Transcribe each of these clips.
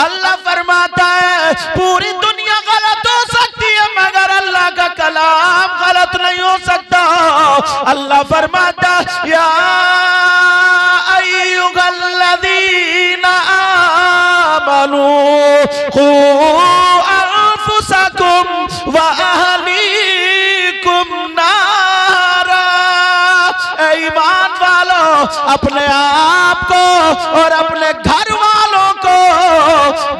अल्लाह फरमाता है पूरी दुनिया गलत हो सकती है मगर अल्लाह का कलाम गलत नहीं हो सकता। अल्लाह फरमाता या अय्युहल्लज़ीना आमनू खू अनफुसकुम व अहलीकुम नारा। ईमान वालों अपने आप को और अपने घर वालों को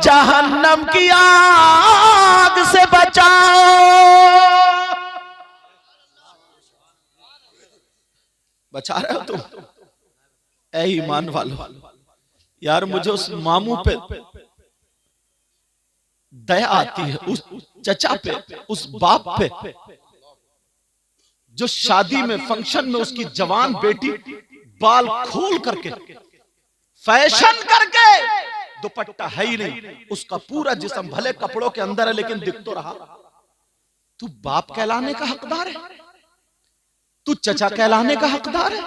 जहन्नम की आग से बचाओ। बचा रहे हो तुम? ऐ ईमान वालों, यार मुझे उस मामू पे दया आती है, उस चचा पे, उस बाप पे जो शादी में फंक्शन में उसकी जवान बेटी बाल खोल करके फैशन करके, दुपट्टा है ही नहीं, उसका पूरा जिस्म भले कपड़ों के अंदर है लेकिन दिख तो रहा। तू बाप कहलाने का हकदार है? तू चचा कहलाने का हकदार है?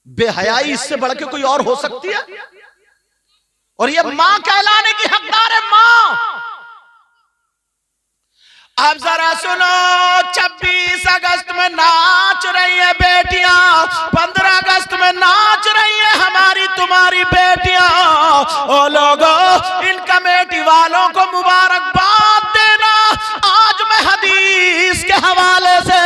बेहयाई इससे बढ़ के कोई और हो सकती है? और ये मां कहलाने की हकदार है, मां। अब जरा सुनो, 26 अगस्त में नाच रही है बेटियां, 15 अगस्त में नाच रही है हमारी तुम्हारी बेटियां। ओ लोगों, इन कमेटी वालों को मुबारकबाद देना। आज मैं हदीस के हवाले से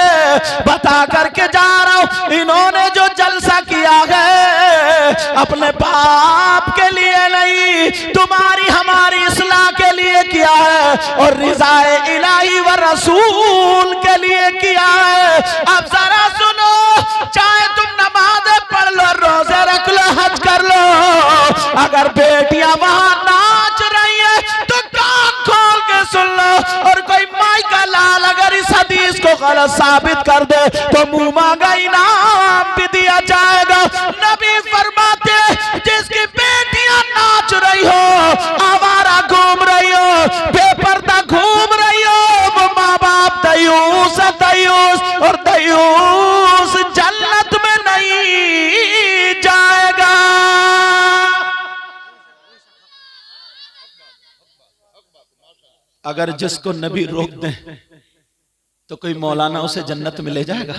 बता करके जा रहा हूं, इन्होंने जो जलसा किया है अपने बाप के लिए नहीं, तुम्हारी हमारी इस्लाह के लिए किया है और रिज़ाए इलाही व रसूल के लिए किया है। अब जरा सुनो, चाहे तुम नमाज़ें पढ़ लो, रोजे रख लो, हज कर लो, अगर बेटियां वहां नाच रही है तो कान खोल के सुन लो। और कोई माई का लाल अगर इस हदीस को गलत साबित कर दे तो मुंह मांगा इनाम भी दिया जाएगा। नबी फरमाते जिसकी बेटियां नाच रही हो, आवारा घूम रही हो, बेपर्दा घूम रही हो, वो माँ बाप दयूस है, दयूस, और दयूस जन्नत में नहीं जाएगा। अगर जिसको नबी रोक दे तो कोई मौलाना उसे जन्नत में ले जाएगा?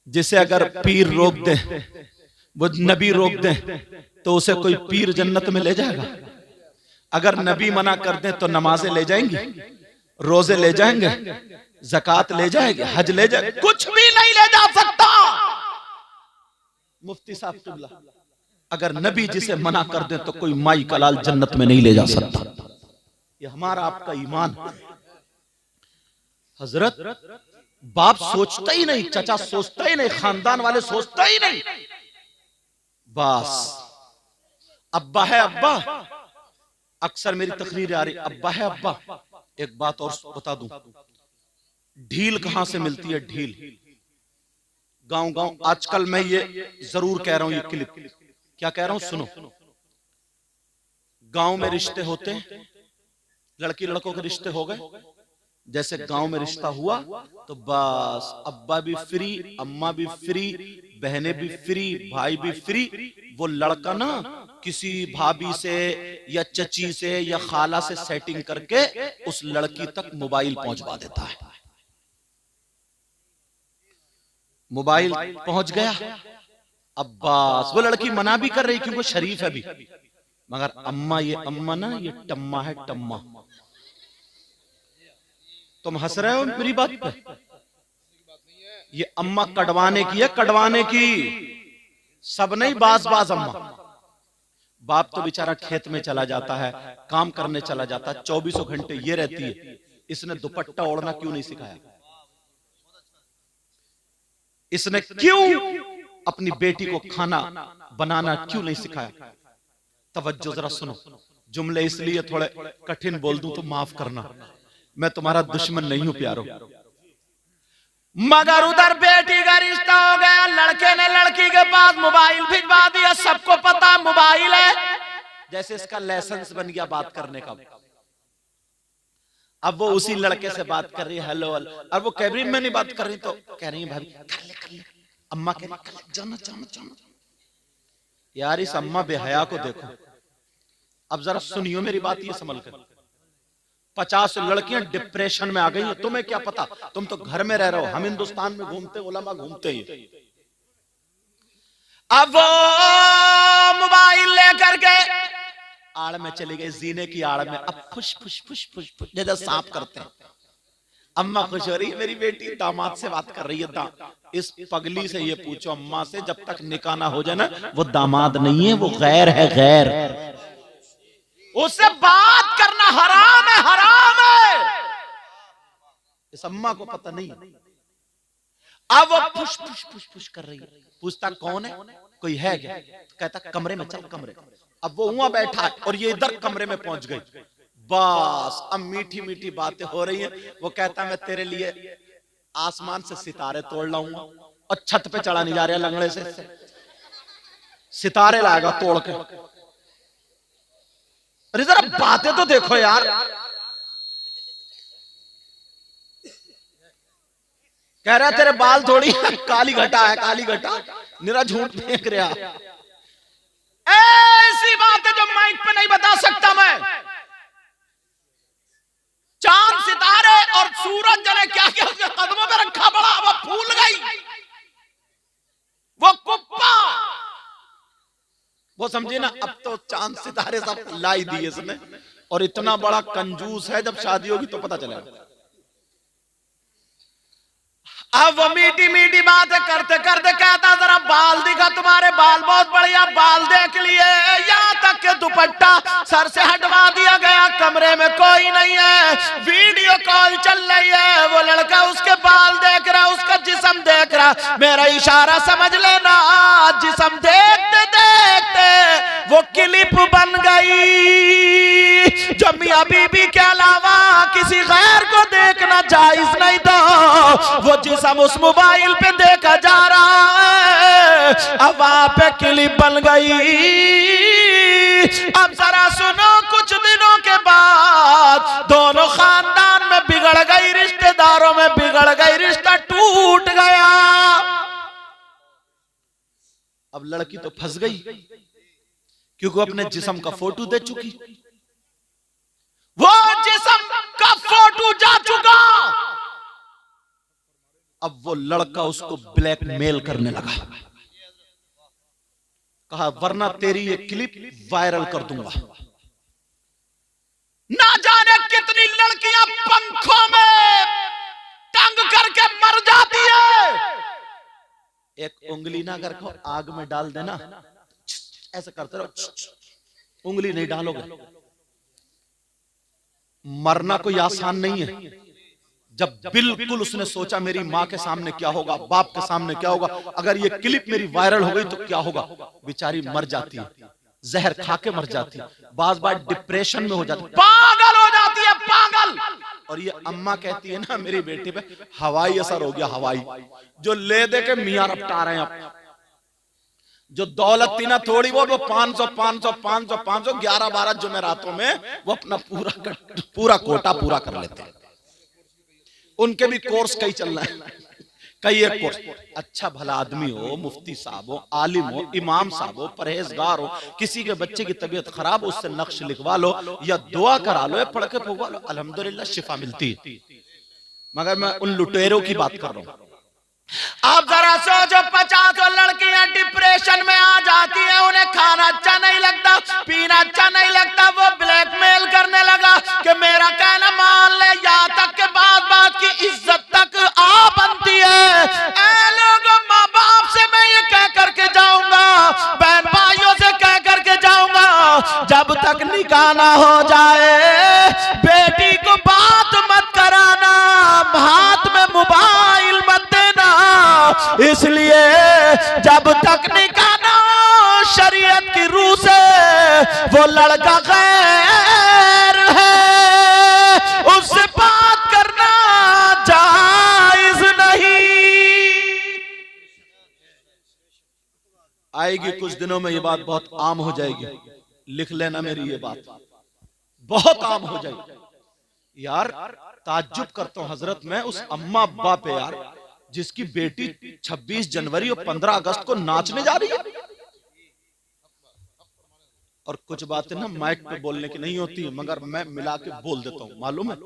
जिसे अगर पीर रोक दे, वो नबी रोक दे तो उसे कोई पीर जन्नत में ले जाएगा? अगर नबी मना कर दे तो नमाजें ले जाएंगी, रोजे ले जाएंगे, ज़कात ले जाएंगे, हज ले जाएंगे, कुछ भी नहीं ले जा सकता। मुफ्ती साहब तुल्ला, अगर नबी जिसे मना कर दे तो कोई माई का लाल जन्नत में नहीं ले जा सकता। ये हमारा आपका ईमान। हजरत बाप सोचता ही नहीं, चचा सोचता ही नहीं, खानदान वाले सोचता ही नहीं, बस अब्बा है अब्बा। अक्सर मेरी तकरीर आ रही, अब्बा है अब्बा। एक बात और बता दूं, ढील कहां से मिलती है? ढील गांव गांव। आजकल मैं ये जरूर कह रहा हूं, ये क्लिप क्या कह रहा हूं सुनो। गांव में रिश्ते होते हैं, लड़की लड़कों के रिश्ते हो गए, जैसे गांव में रिश्ता हुआ तो बस अब्बा भी फ्री, अम्मा भी फ्री, बहनें भी फ्री, भाई भी फ्री। वो लड़का ना किसी भाभी से या चची से या खाला से सेटिंग करके उस लड़की तक मोबाइल पहुंचवा देता है। मोबाइल पहुंच गया, अब बस वो लड़की मना भी कर रही क्योंकि वो शरीफ है भी, मगर अम्मा, ये अम्मा ना, ये टम्मा है, टम्मा। तुम हंस रहे हो मेरी बात पे? ये अम्मा कड़वाने की है, कड़वाने की, सब नहीं, बाज बाज अम्मा। बाप तो बेचारा खेत में चला जाता है, काम करने चला जाता है, 24 घंटे ये रहती है। इसने दुपट्टा ओढ़ना क्यों नहीं सिखाया? इसने क्यों अपनी बेटी को खाना बनाना क्यों नहीं सिखाया? तवज्जो जरा सुनो, जुमले इसलिए थोड़े कठिन बोल दूं तो माफ करना, मैं तुम्हारा दुश्मन नहीं हूं प्यारो। मगर उधर बेटी का रिश्ता हो गया, लड़के ने लड़की के पास मोबाइल भिजवा दिया, सबको पता मोबाइल है, जैसे इसका लाइसेंस बन गया बात करने का। अब वो उसी लड़के से बात कर रही है, हेलो, और वो कैबिन में नहीं बात कर रही तो कह रही है भाभी कर ले। अम्मा कह रही जाना जाना जाना। यार इस अम्मा बेहया को देखो, अब जरा सुनियो मेरी बात, ये संभल कर। 50 लड़कियां डिप्रेशन में आ गई हैं, तुम्हें क्या पता, तुम तो घर में रह रहे हो, हम हिंदुस्तान में घूमते, उलमा घूमते ही। अब वो मोबाइल लेकर के आड़ में चली गई, जीने की आड़ में। अब फुश फुश फुश फुश फुश जैसे सांप करते हैं। अम्मा खुश हो रही है, मेरी बेटी दामाद से बात कर रही है। इस पगली से ये पूछो अम्मा से, जब तक निकाह ना हो जाए ना, वो दामाद नहीं है, वो गैर है, गैर। उससे बात करना हराम है, हराम है। इस अम्मा को पता नहीं। अब वो फुश फुश फुश फुश कर रही है। पूछता कौन है, कोई है क्या? कहता कमरे में चल, कमरे। अब वो वहां बैठा है और ये इधर कमरे में पहुंच गई। बस अब मीठी मीठी बातें हो रही हैं। वो कहता मैं तेरे लिए आसमान से सितारे तोड़ लाऊंगा, और छत पे चढ़ा नहीं जा रहा लंगड़े से, सितारे लाएगा तोड़ के। अरे जरा बातें तो देखो यार। कह रहा तेरे बाल थोड़ी काली घटा है, काली घटा, मेरा झूठ फेंक रहा। ऐसी बातें जो माइक पे नहीं बता सकता मैं। चांद सितारे और सूरज जने क्या क्या उसके कदमों में रखा पड़ा, वो फूल गई, वो कुप्पा। वो समझे ना, अब तो चांद सितारे सब लाई दिए इसने। और इतना बड़ा कंजूस है, जब शादी होगी तो पता चलेगा। अब वो मीठी मीठी बातें करते करते कहता जरा बाल दिखा, तुम्हारे बाल बहुत बढ़िया, बाल देख लिए। यहाँ तक के दुपट्टा सर से हटवा दिया गया, कमरे में कोई नहीं है, वीडियो कॉल चल रही है। वो लड़का उसके बाल देख रहा, उसका जिस्म देख रहा। मेरा इशारा समझ लेना, जिस्म देखते देखते वो क्लिप बन गई, जो मियां बीबी के अलावा किसी गैर को देखना जायज नहीं था। वो जिस्म उस मोबाइल पे देखा जा रहा है, अब वहां पे क्लिप बन गई। अब जरा सुनो, कुछ दिनों के बाद दोनों खानदान में बिगड़ गई, रिश्तेदारों में बिगड़ गई, रिश्ता टूट गया। अब लड़की तो फंस गई, क्योंकि अपने जिस्म का फोटो दे चुकी, वो जिस्म का फोटो जा चुका। अब वो लड़का उसको ब्लैकमेल करने लगा। कहा वरना तेरी ये क्लिप वायरल कर दूंगा। ना जाने कितनी लड़कियां पंखों में टंग करके मर जाती है। एक उंगली ना अगर आग में डाल देना, ऐसा करते रहो, उंगली नहीं डालोगे। मरना कोई आसान नहीं है। जब बिल्कुल उसने सोचा मेरी माँ के सामने क्या होगा, बाप के सामने क्या होगा, अगर ये क्लिप मेरी वायरल हो गई तो क्या होगा, बेचारी मर जाती है, जहर खा के मर जाती है, बार बार डिप्रेशन में हो जाती है, पागल हो जाती है, पागल। और ये अम्मा कहती है ना मेरी बेटी पे हवाई असर हो गया, हवाई, जो ले दे के मियाँ रपटा रहे हैं। जो दौलत थी ना थोड़ी, वो 500 500 500 500 11-12 जुमेरातों में वो अपना पूरा कोटा पूरा कर लेते हैं। उनके भी कोर्स कई चलना है, कई एक कोर्स। अच्छा भला आदमी हो, मुफ्ती साहब हो, आलिम हो, इमाम साहब हो, परहेजगार हो, किसी के बच्चे की तबीयत खराब, उससे नक्श लिखवा लो या दुआ करा लो या पढ़ के फुकवा लो, अल्हम्दुलिल्लाह शिफा मिलती है। मगर मैं उन लुटेरों की बात कर रहा हूं। आप जरा सोचो, 50 लड़कियां डिप्रेशन में आ जाती हैं, उन्हें खाना अच्छा नहीं लगता, पीना अच्छा नहीं लगता, वो ब्लैकमेल करने लगा कि मेरा कहना मान ले, यहाँ तक के बात की इज्जत तक आ बनती है। ऐ लोगों, माँ बाप से मैं ये कह करके जाऊंगा, बहन भाइयों से कह करके जाऊंगा, जब तक निकाह ना हो जाए बेटी को बात मत कराना, हाथ में मोबाइल मत देना, इसलिए जब तक निकाह ना हो शरीयत की रूह से वो लड़का गैर है, उससे बात करना जायज नहीं। आएगी कुछ दिनों में ये बात बहुत आम हो जाएगी, लिख लेना मेरी ये बात, बहुत आम हो जाएगी। यार ताज्जुब करता हूं हजरत मैं उस अम्मा अब्बा पे यार, जिसकी बेटी 26 जनवरी और 15 अगस्त को नाचने जा रही है, और कुछ बातें ना माइक पे बोलने की नहीं होती, मगर मैं मिला के बोल देता हूं। मालूम है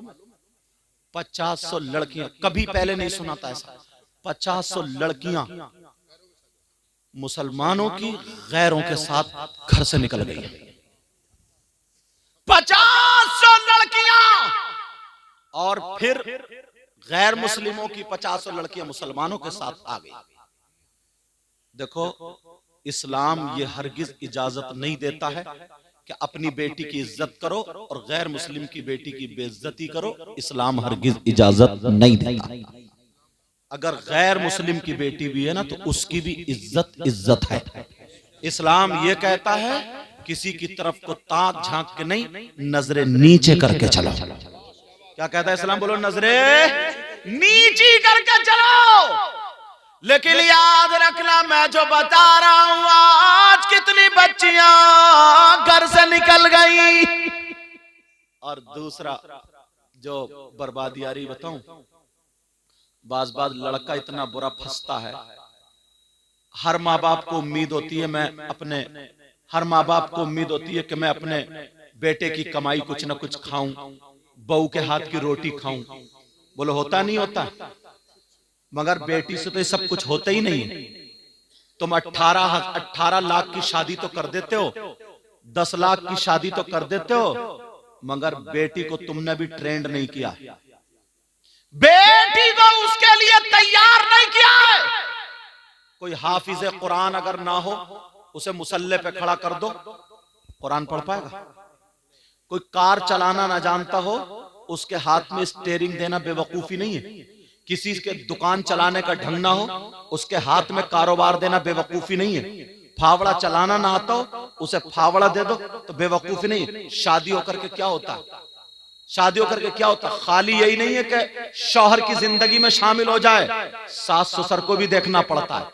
50-100 लड़कियां, कभी पहले नहीं सुना था ऐसा, 50-100 लड़कियां मुसलमानों की गैरों के साथ घर से निकल गई। 50-100 लड़कियां, और फिर गैर मुस्लिमों की 50-100 लड़कियां मुसलमानों के साथ आ गई। देखो, इस्लाम ये हरगिज इजाजत नहीं देता है कि अपनी बेटी की इज्जत करो और गैर मुस्लिम की बेटी की बेइज्जती करो। इस्लाम हरगिज इजाजत नहीं देता। अगर गैर मुस्लिम की बेटी भी है ना तो उसकी भी इज्जत है। इस्लाम ये कहता है किसी की तरफ को ताक झांक के नहीं, नजरें नीचे करके चलो। क्या कहता है इस्लाम? बोलो, नजरें नीची करके चलो। लेकिन याद रखना, मैं जो बता रहा हूं, आज कितनी बच्चियां घर से निकल गई। और दूसरा जो बर्बादी आ रही बताऊं, बाज लड़का इतना बुरा फंसता है। हर माँ बाप को उम्मीद होती है, हर माँ बाप को उम्मीद होती है कि मैं अपने बेटे की कमाई कुछ ना कुछ खाऊं, बहू के हाथ की रोटी खाऊं। बोलो, होता नहीं होता? मगर बेटी से तो ये सब कुछ होता ही नहीं है। तुम 18 लाख की शादी तो कर देते हो, 10 लाख की शादी तो कर देते हो, मगर बेटी को तुमने भी ट्रेंड नहीं किया, बेटी को उसके लिए तैयार नहीं किया है। कोई हाफिज कुरान अगर ना हो, उसे मुसल्ले पे खड़ा कर दो, कुरान पढ़ पाएगा? कोई कार चलाना ना जानता हो, उसके हाथ में स्टीयरिंग देना बेवकूफी नहीं है। किसी के दुकान चलाने का ढंग ना हो, उसके हाथ में कारोबार देना बेवकूफी नहीं है। फावड़ा चलाना ना आता हो, उसे फावड़ा दे दो तो बेवकूफी नहीं है। शादी होकर के क्या होता है? शादी होकर के क्या होता है? खाली यही नहीं है कि शौहर की जिंदगी में शामिल हो जाए, सास ससुर को भी देखना पड़ता है,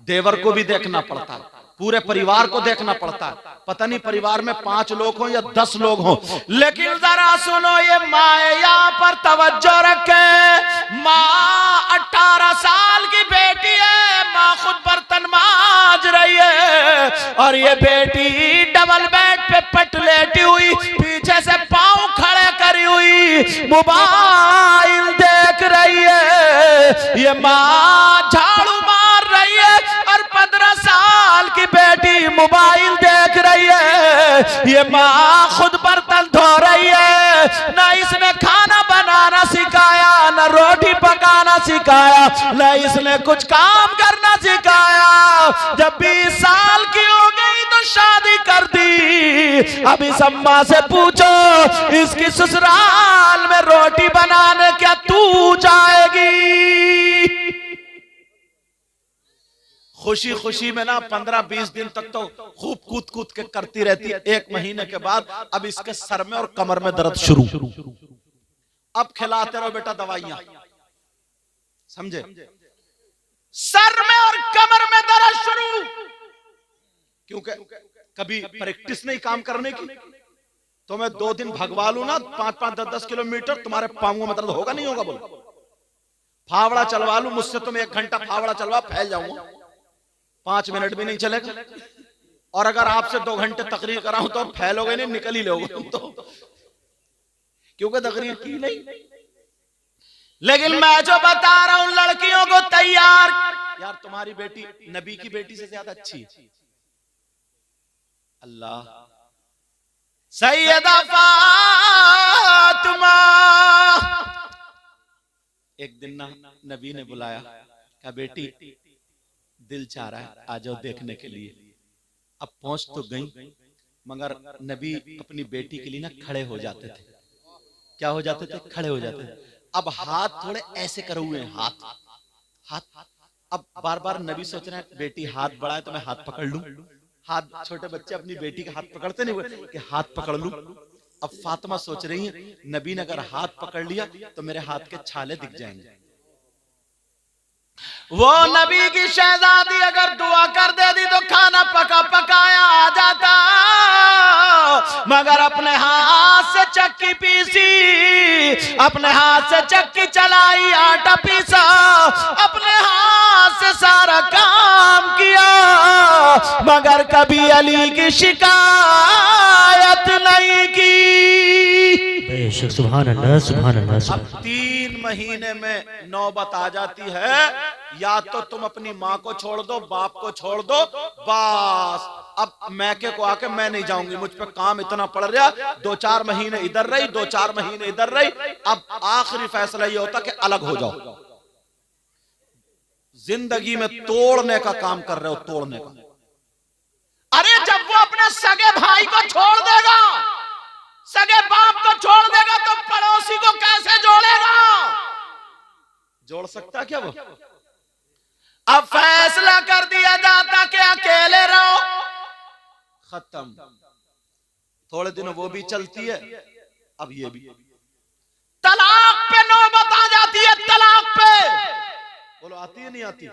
देवर को भी देखना पड़ता है, पूरे परिवार को देखना पड़ता है। पता नहीं परिवार में 5 लोग हों या 10 लोग हों, लेकिन जरा सुनो, ये माँ यहाँ पर तवज्जो रखे। माँ 18 साल की बेटी है, माँ खुद बर्तन मांज रही है, और ये बेटी डबल बेड पे पट लेटी हुई, पीछे से पांव खड़े करी हुई मोबाइल देख रही है। ये माँ झाड़ू मार रही है और 15 साल की बेटी मोबाइल देख रही है। ये माँ खुद बर्तन धो रही है, ना इसने खाना बनाना सिखाया, ना रोटी पकाना सिखाया, ना इसने कुछ काम करना सिखाया। जब 20 साल की हो गई तो शादी कर दी। अब इस अम्मा से पूछो, इसकी ससुराल में रोटी बनाने क्या तू जाएगी? खुशी खुशी में ना 15-20 दिन तक तो खूब कूद कूद के करती रहती है। 1 महीने के बाद अब इसके सर में और कमर में दर्द शुरू। अब खिलाते रहो बेटा दवाइयां, समझे? सर में और कमर में दर्द शुरू, क्योंकि कभी प्रैक्टिस नहीं काम करने की। तो मैं 2 दिन भगवा लूं ना 5-5, 10-10 किलोमीटर, तुम्हारे पांवों में दर्द होगा नहीं होगा? बोलो, फावड़ा चलवा लूं मुझसे, तुम 1 घंटा फावड़ा चलवा, फैल जाऊंगा, 5 मिनट भी नहीं चलेगा। और अगर आपसे 2 घंटे तकरीर कराऊं तो फैलोगे नहीं, निकल ही लोगे तुम तो, क्योंकि तकरीर की नहीं। लेकिन मैं जो बता रहा हूं, लड़कियों को तैयार, यार तुम्हारी बेटी नबी की बेटी से ज्यादा अच्छी है। अल्लाह, सैयदा फातिमा। एक दिन ना नबी ने बुलाया, कहा बेटी दिल चाह रहा है आ जाओ देखने के लिए। अब पहुंच तो गई, मगर नबी अपनी बेटी के लिए ना खड़े हो जाते थे। क्या हो जाते थे? खड़े हो जाते थे। अब हाथ थोड़े ऐसे करे हुए हैं, हाथ। अब बार बार नबी सोच रहे हैं बेटी हाथ बढ़ाए तो मैं हाथ पकड़ लूं। हाथ, छोटे बच्चे अपनी बेटी के हाथ पकड़ते नहीं हुए कि हाथ पकड़ लूं। अब फातिमा सोच रही है नबी ने अगर हाथ पकड़ लिया तो मेरे हाथ के छाले दिख जाएंगे। वो नबी की शहजादी अगर दुआ कर देती तो खाना पका पकाया आ जाता, मगर अपने हाथ से चक्की पीसी, अपने हाथ से चक्की चलाई, आटा पीसा, अपने हाथ से सारा काम किया, मगर कभी अली की शिकायत बेशक, सुभान अल्लाह सुभान अल्लाह। अब 3 महीने में नौबत आ जाती है, या तो तुम अपनी माँ को छोड़ दो, बाप को छोड़ दो, बस अब मैके को आके मैं नहीं जाऊंगी, मुझ पे काम इतना पड़ रहा। 2-4 महीने इधर रही, 2-4 महीने इधर रही, अब आखिरी फैसला ये होता कि अलग हो जाओ। जिंदगी में तोड़ने का काम कर रहे हो, तोड़ने का। अरे जब वो अपने सगे भाई को छोड़ देगा, सगे बाप को छोड़ देगा, तो पड़ोसी को कैसे जोड़ेगा? जोड़ सकता क्या वो? अब फैसला कर दिया जाता कि अकेले रहो, खत्म। थोड़े दिनों वो भी चलती है, अब ये भी। तलाक पे नौबत आ जाती है, तलाक पे। बोलो आती है नहीं आती?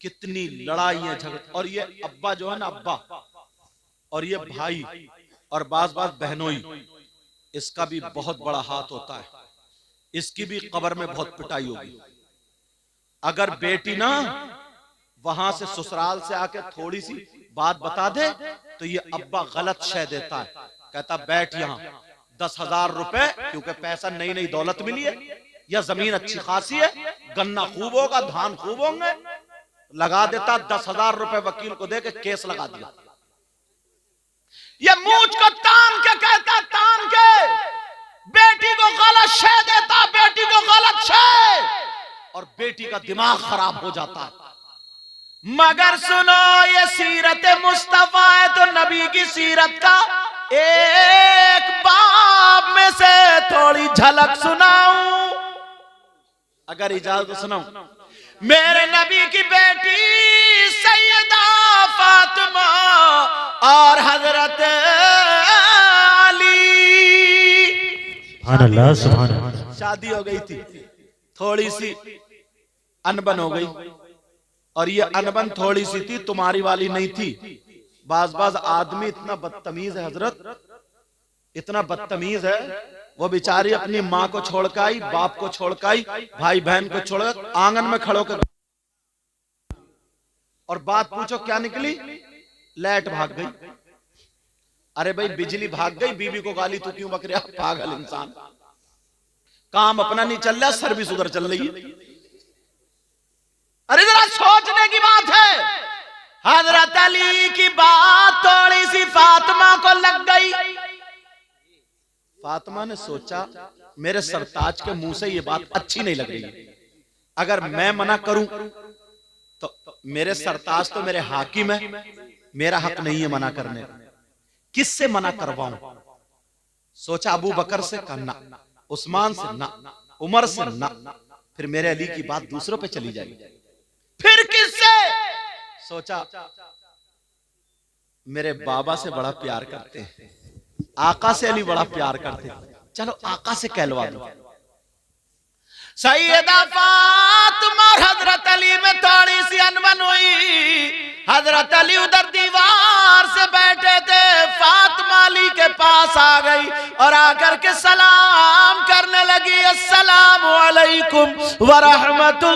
कितनी लड़ाइयां झगड़े। और ये अब्बा जो है ना, अब्बा, और ये भाई, और बाज बहनोई, इसका भी बहुत बड़ा हाथ होता है। इसकी भी कब्र में बहुत पिटाई होगी। अगर बेटी ना वहां से ससुराल से आके थोड़ी सी बात बता दे, तो ये अब्बा गलत शय देता है, कहता बैठ यहाँ 10,000 रुपए, क्योंकि पैसा नई नई दौलत मिली है, या जमीन अच्छी खासी है, गन्ना खूब होगा, धान खूब होंगे, लगा देता। 10,000 रुपए वकील को दे के केस लगा दिया। ये मूंछ को तान के कहता, तान के बेटी को गलत शय देता, बेटी को गलत शय, और बेटी का दिमाग खराब हो जाता है। मगर सुनो, ये सीरत मुस्तफा है, तो नबी की सीरत का एक बाब में से थोड़ी झलक सुनाऊं, अगर इजाजत सुनाऊं। मेरे नबी की बेटी सैयदा फातिमा और हजरत अली, सुभान अल्लाह सुभान अल्लाह। शादी हो गई थी, थोड़ी सी अनबन हो गई, और ये अनबन थोड़ी सी थी, तुम्हारी वाली नहीं थी। बाज आदमी इतना बदतमीज है हजरत, इतना बदतमीज है, वो बेचारी अपनी माँ को छोड़ के आई, बाप को छोड़ के आई, भाई बहन को छोड़, आंगन में खड़ो कर, और बात पूछो क्या निकली? लाइट भाग गई। अरे भाई बिजली भाग गई, बीवी को गाली तू क्यों बक रहा, पागल इंसान। काम अपना नहीं चल रहा, सर्विस उधर चल रही है। अरे जरा सोचने की बात है। हजरत अली की बात थोड़ी सी फातिमा को लग गई। फातिमा ने सोचा मेरे सरताज के मुंह से ये बात अच्छी नहीं लग रही है, अगर मैं मना करूं तो मेरे सरताज तो मेरे हाकिम है, मेरा हक नहीं है मना करने, किससे मना करवाऊं? सोचा अबू बकर से करना, उस्मान से ना, उमर से ना, फिर मेरे अली की बात दूसरों पे चली जाएगी। फिर किससे? सोचा मेरे बाबा से बड़ा प्यार करते हैं, आका से अली बड़ा प्यार करते हैं, चलो आका से कहलवा दो। सैयदा फातिमा और हजरत अली में थोड़ी सी अनबन हुई। हजरत अली उधर दीवार से बैठे थे, फातिमा अली के पास आ गई और आकर के सलाम करने लगी, अस्सलामु अलैकुम व रहमतुल्लाह।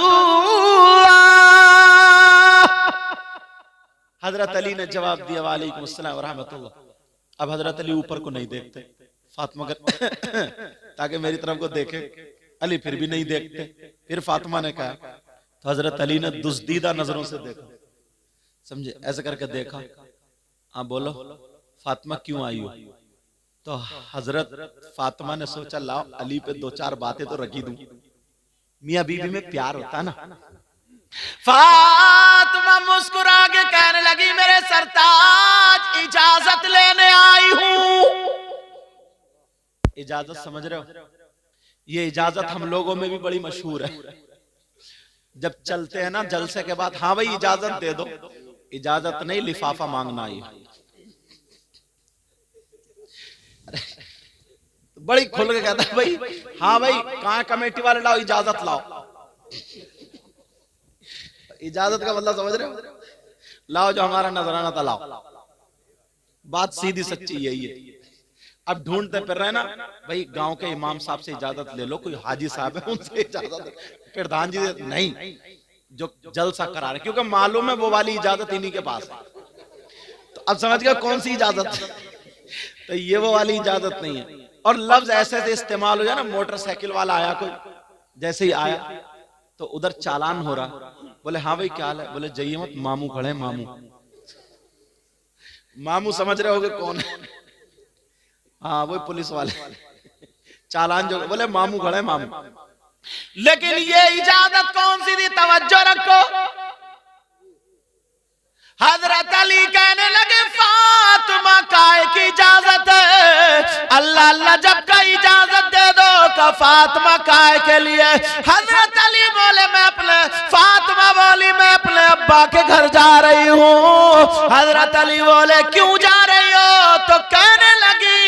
हजरत अली ने जवाब दिया वालेकुम अस्सलाम व रहमतुल्लाह। अब हजरत अली ऊपर को नहीं देखते, फातिमा ताकि मेरी तरफ को देखे, अली फिर भी नहीं देखते। फिर फातिमा ने कहा, तो हजरत अली ने दुस्दीदा नजरों से देखा, समझे, ऐसे करके देखा, हाँ बोलो फातिमा क्यों आई हो? तो हजरत फातिमा ने सोचा लाओ अली पे दो चार बातें तो रखी दूं, मियां बीवी में प्यार होता ना। फातिमा मुस्कुरा के कहने लगी, मेरे सरताज इजाजत लेने आई हूं। इजाजत समझ रहे हो? ये इजाजत हम लोगों में भी बड़ी मशहूर है। जब चलते हैं ना जलसे के बाद, हाँ भाई इजाजत दे दो, इजाजत नहीं लिफाफा मांगना आई। बड़ी खुल के कहता है भाई, हाँ भाई कहाँ कमेटी वाले लाओ इजाजत लाओ। इजाजत का मतलब समझ रहे हो? लाओ जो हमारा नजराना था लाओ। बात सीधी सच्ची यही है। अब ढूंढते फिर रहे ना भाई, गांव के इमाम साहब से इजाजत ले लो, कोई हाजी साहब है उनसे इजाजत, प्रधान जी नहीं, जो जलसा करा रहे, क्योंकि मालूम है वो वाली इजाजत इन्हीं के पास है। तो अब समझ गए कौन सी इजाजत? तो ये वो वाली इजाजत नहीं है। और लफ्ज ऐसे ऐसे इस्तेमाल हो जाए ना, मोटरसाइकिल वाला आया कोई, जैसे ही आया तो उधर चालान हो रहा, बोले हाँ भाई क्या हाल है, बोले जाइए मत, मामू खड़े, मामू। मामू समझ रहे होगे कौन है? हाँ वो पुलिस वाले, चालान जो, बोले मामू खड़े, मामू। लेकिन ये इजाजत कौन सी थी, तवज्जो रखो। हजरत अली कहने लगे फातिमा काय की इजाजत है, अल्लाह अल्लाह जब का इजाजत दे दो का फातिमा काय के लिए। हजरत अली बोले मैं अपने, फातिमा बोली मैं अपने अब्बा के घर जा रही हूँ। हजरत अली बोले क्यों जा रही हो, तो कहने लगी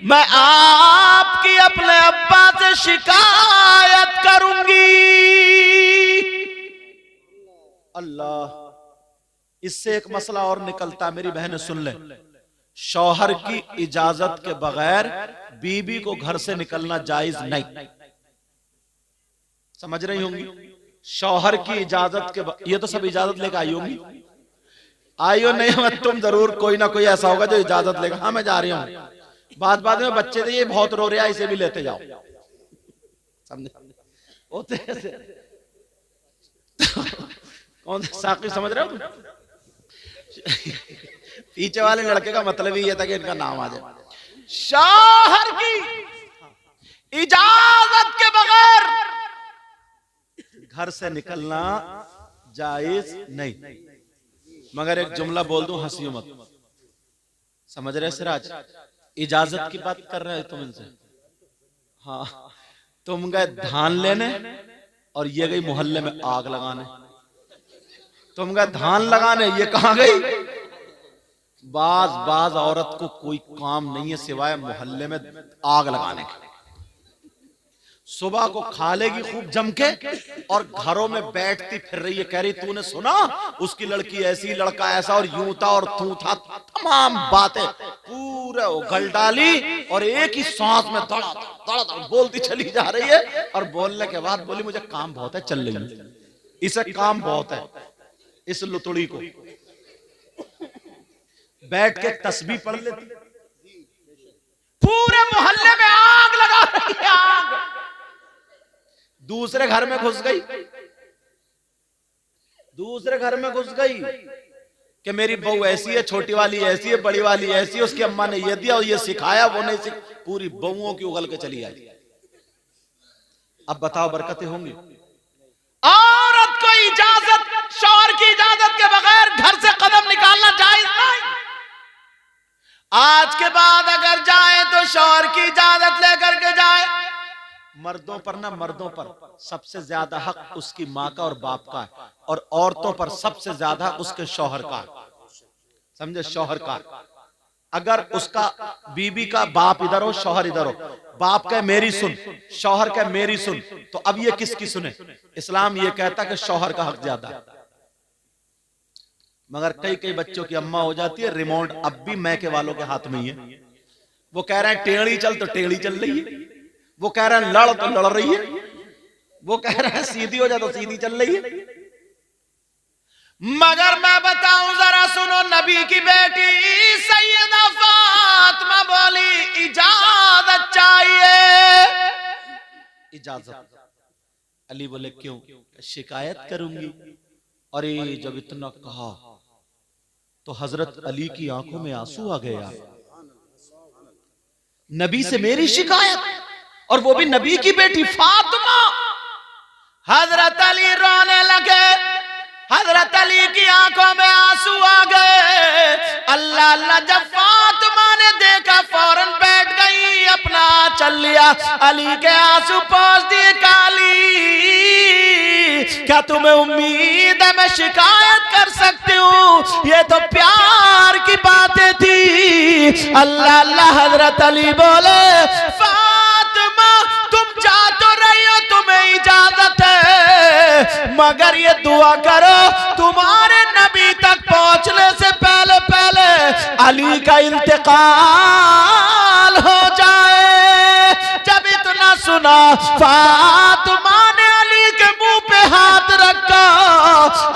मैं आपकी अपने अब्बा से शिकायत करूंगी। अल्लाह, इससे एक मसला और निकलता, मेरी बहनें सुन ले, शौहर की इजाजत के बगैर बीबी को घर से निकलना जायज नहीं। समझ रही होंगी? शौहर की इजाजत के ये तो सब इजाजत लेकर आई होंगी, आई हो नहीं मत तुम जरूर, कोई ना कोई ऐसा होगा जो इजाजत लेगा, हाँ मैं जा रही हूँ, बाद में बच्चे थे ये बहुत रो रहा है, इसे भी लेते जाओ, समझे? होते ऐसे कौन साकी समझ रहे हो तुम? पीछे वाले लड़के का मतलब ही ये था कि इनका नाम आ जाए। शौहर की इजाजत के बगैर घर से निकलना जायज नहीं। मगर एक जुमला बोल दूं, हंसियो मत, समझ रहे सिराज? इजाजत की बात कर रहे हैं तुम इनसे। हाँ, तुम गए धान लेने और ये गई मोहल्ले में आग लगाने। तुम गए धान लगाने, ये कहां गई? बाज औरत को कोई काम नहीं है सिवाय मोहल्ले में आग लगाने के। सुबह को खा लेगी खूब जम के और घरों में बैठती फिर रही है, कह रही तूने सुना उसकी लड़की ऐसी, लड़का ऐसा, और यूं था और तू था, तमाम बातें पूरे उगल डाली और एक ही सांस में दड़ा बोलती चली जा रही है। और बोलने के बाद बोली मुझे काम बहुत है, चल रही, इसे काम बहुत है। इस लुतुड़ी को बैठ के तस्बीह पढ़ लेती, पूरे मोहल्ले में आग लगा रही है, आग। दूसरे घर में घुस गई, दूसरे घर में घुस गई कि मेरी बहू ऐसी है, छोटी वाली ऐसी है, बड़ी वाली ऐसी है, उसकी अम्मा ने ये दिया और ये सिखाया, वो नहीं सिख, पूरी बहुओं की उगल के चली आई। अब बताओ बरकतें होंगी? औरत को इजाजत, शौहर की इजाजत के बगैर घर से कदम निकालना जायज नहीं। आज के बाद अगर जाए तो शौहर की इजाजत लेकर के जाए। मर्दों पर ना, मर्दों पर सबसे ज्यादा हक उसकी माँ का और बाप का है, और औरतों पर सबसे ज्यादा उसके शौहर का, समझे? शौहर का। अगर उसका बीबी का बाप इधर हो, शौहर इधर हो, बाप कहे मेरी सुन, शौहर कहे मेरी सुन, तो अब ये किसकी सुने? इस्लाम ये कहता कि शौहर का हक ज्यादा है। मगर कई कई बच्चों की अम्मा हो जाती है, रिमोट अब भी मैके वालों के हाथ में ही है। वो कह रहे हैं टेढ़ी चल तो टेढ़ी चल रही है, वो कह रहे हैं लड़ तो लड़ रही है, वो कह रहे हैं सीधी हो जाए तो सीधी चल रही है। मगर मैं बताऊं जरा सुनो, नबी की बेटी सैयदा फातिमा बोली इजाजत चाहिए, इजाजत। अली बोले क्यों? शिकायत करूंगी। अरे जब इतना कहा तो हजरत अली की आंखों में आंसू आ गया। नबी से मेरी शिकायत, और वो भी नबी की बेटी फातिमा। हजरत अली रोने लगे, हजरत अली की आंखों में आंसू आ गए। अल्लाह अल्लाह जब फातिमा ने देखा फौरन बैठ गई, अपना चल लिया, अली के आंसू पहुंच दिए। काली क्या तुम्हें उम्मीद है मैं शिकायत कर सकती हूँ? ये तो प्यार की बातें थी। अल्लाह अल्लाह हजरत अली बोले फातिमा तुम जा तो रही हो, तुम्हें इजाजत है, मगर ये दुआ करो तुम्हारे नबी तक पहुंचने से पहले पहले अली का इंतकाल हो जाए। जब इतना सुना फातिमा ने अली के मुंह पे हाथ रखा,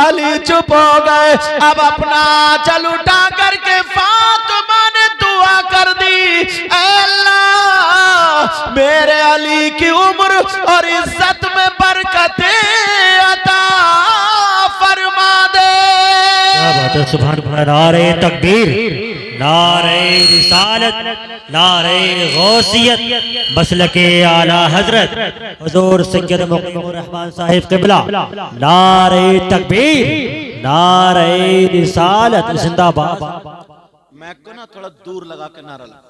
अली चुप हो गए। अब अपना चल उठा करके फातिमा ने दुआ कर दी, ऐ अल्लाह मेरे अली की उम्र और इज्जत में बरकतें अता फरमा दे। क्या बात है, सुभान अल्लाह। नारे तकबीर, नारे रिसालत, नारे गौसियत, मसलके आला हजरत हुजूर सैयद मुक़ीमुर रहमान साहिब क़िबला। नारे तकबीर, नारे रिसालत, जिंदाबाद। मैं को ना थोड़ा दूर लगा के नारा लगा,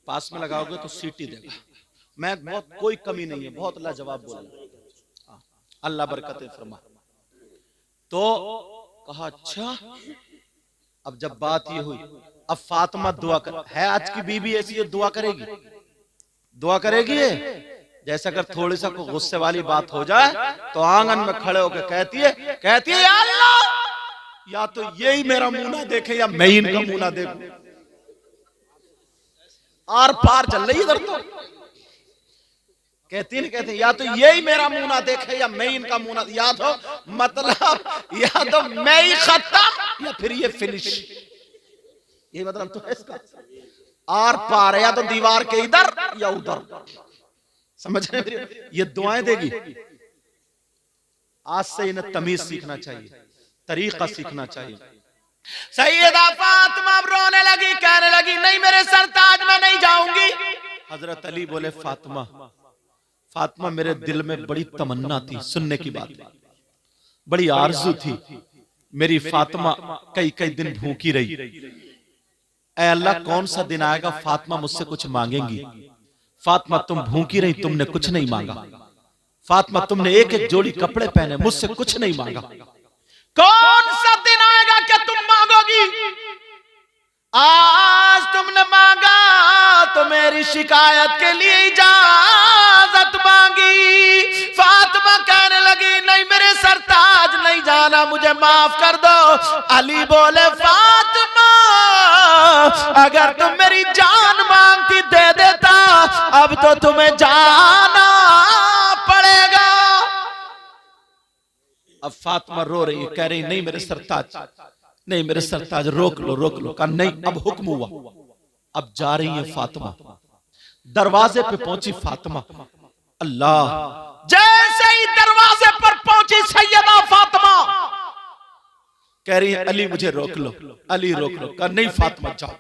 पास में लगाओगे तो सीटी देगा। मैं बहुत कोई कमी नहीं है, बहुत लाजवाब बोला। अल्लाह बरकतें फरमा। तो कहा अच्छा, अब जब बात ये हुई, अब फातिमा दुआ कर, है आज की बीबी ऐसी है, दुआ करेगी, दुआ करेगी ये। जैसे अगर थोड़ी सा को गुस्से वाली बात हो जाए तो आंगन में खड़े होकर कहती है या अल्लाह, या तो यही मेरा मुंह ना देखे या मैं इनका मुंह ना देखूं। आर पार चल रही इधर तो कहती या तो यही मेरा मुंह ना देखे या मैं इनका मुंह ना, या तो मतलब या तो मैं ही खत्म या फिर ये फिनिश, ये मतलब तो है इसका। आर पार, या तो दीवार के इधर या उधर, समझ रहे? ये दुआएं देगी। आज से इन्हें तमीज सीखना चाहिए, तरीका सीखना चाहिए। सैयदा फातिमा रोने लगी, कहने लगी नहीं मेरे सरताज में नहीं जाऊंगी। हजरत अली बोले फातिमा, फातिमा मेरे दिल में बड़ी तमन्ना थी सुनने की बात, बड़ी आरज़ू थी मेरी फातिमा कई कई दिन भूखी रही। ऐ अल्लाह कौन सा दिन आएगा फातिमा मुझसे कुछ मांगेंगी। फातिमा तुम भूखी रही, तुमने कुछ नहीं मांगा। फातिमा तुमने एक एक जोड़ी कपड़े पहने, मुझसे कुछ नहीं मांगा। कौन सा दिन आएगा कि तुम मांगोगी। आज तुमने मांगा तो मेरी शिकायत के लिए इजाजत मांगी। फातिमा कहने लगी नहीं मेरे सरताज नहीं जाना, मुझे माफ कर दो। अली बोले फातिमा अगर तुम मेरी जान मांगती दे देता, अब तो तुम्हें जाना पड़ेगा। अब फातिमा रो रही है, कह रही नहीं मेरे सरताज, नहीं मेरे सरताज, रोक लो रोक लो। कहा नहीं अब हुक्म हुआ, अब जा रही है फातिमा। दरवाजे पे पहुंची फातिमा, अल्लाह, जैसे ही दरवाजे पर पहुंची सैयदा फातिमा कह रही है अली मुझे रोक लो, अली रोक लो। कहा नहीं फातिमा जाओ।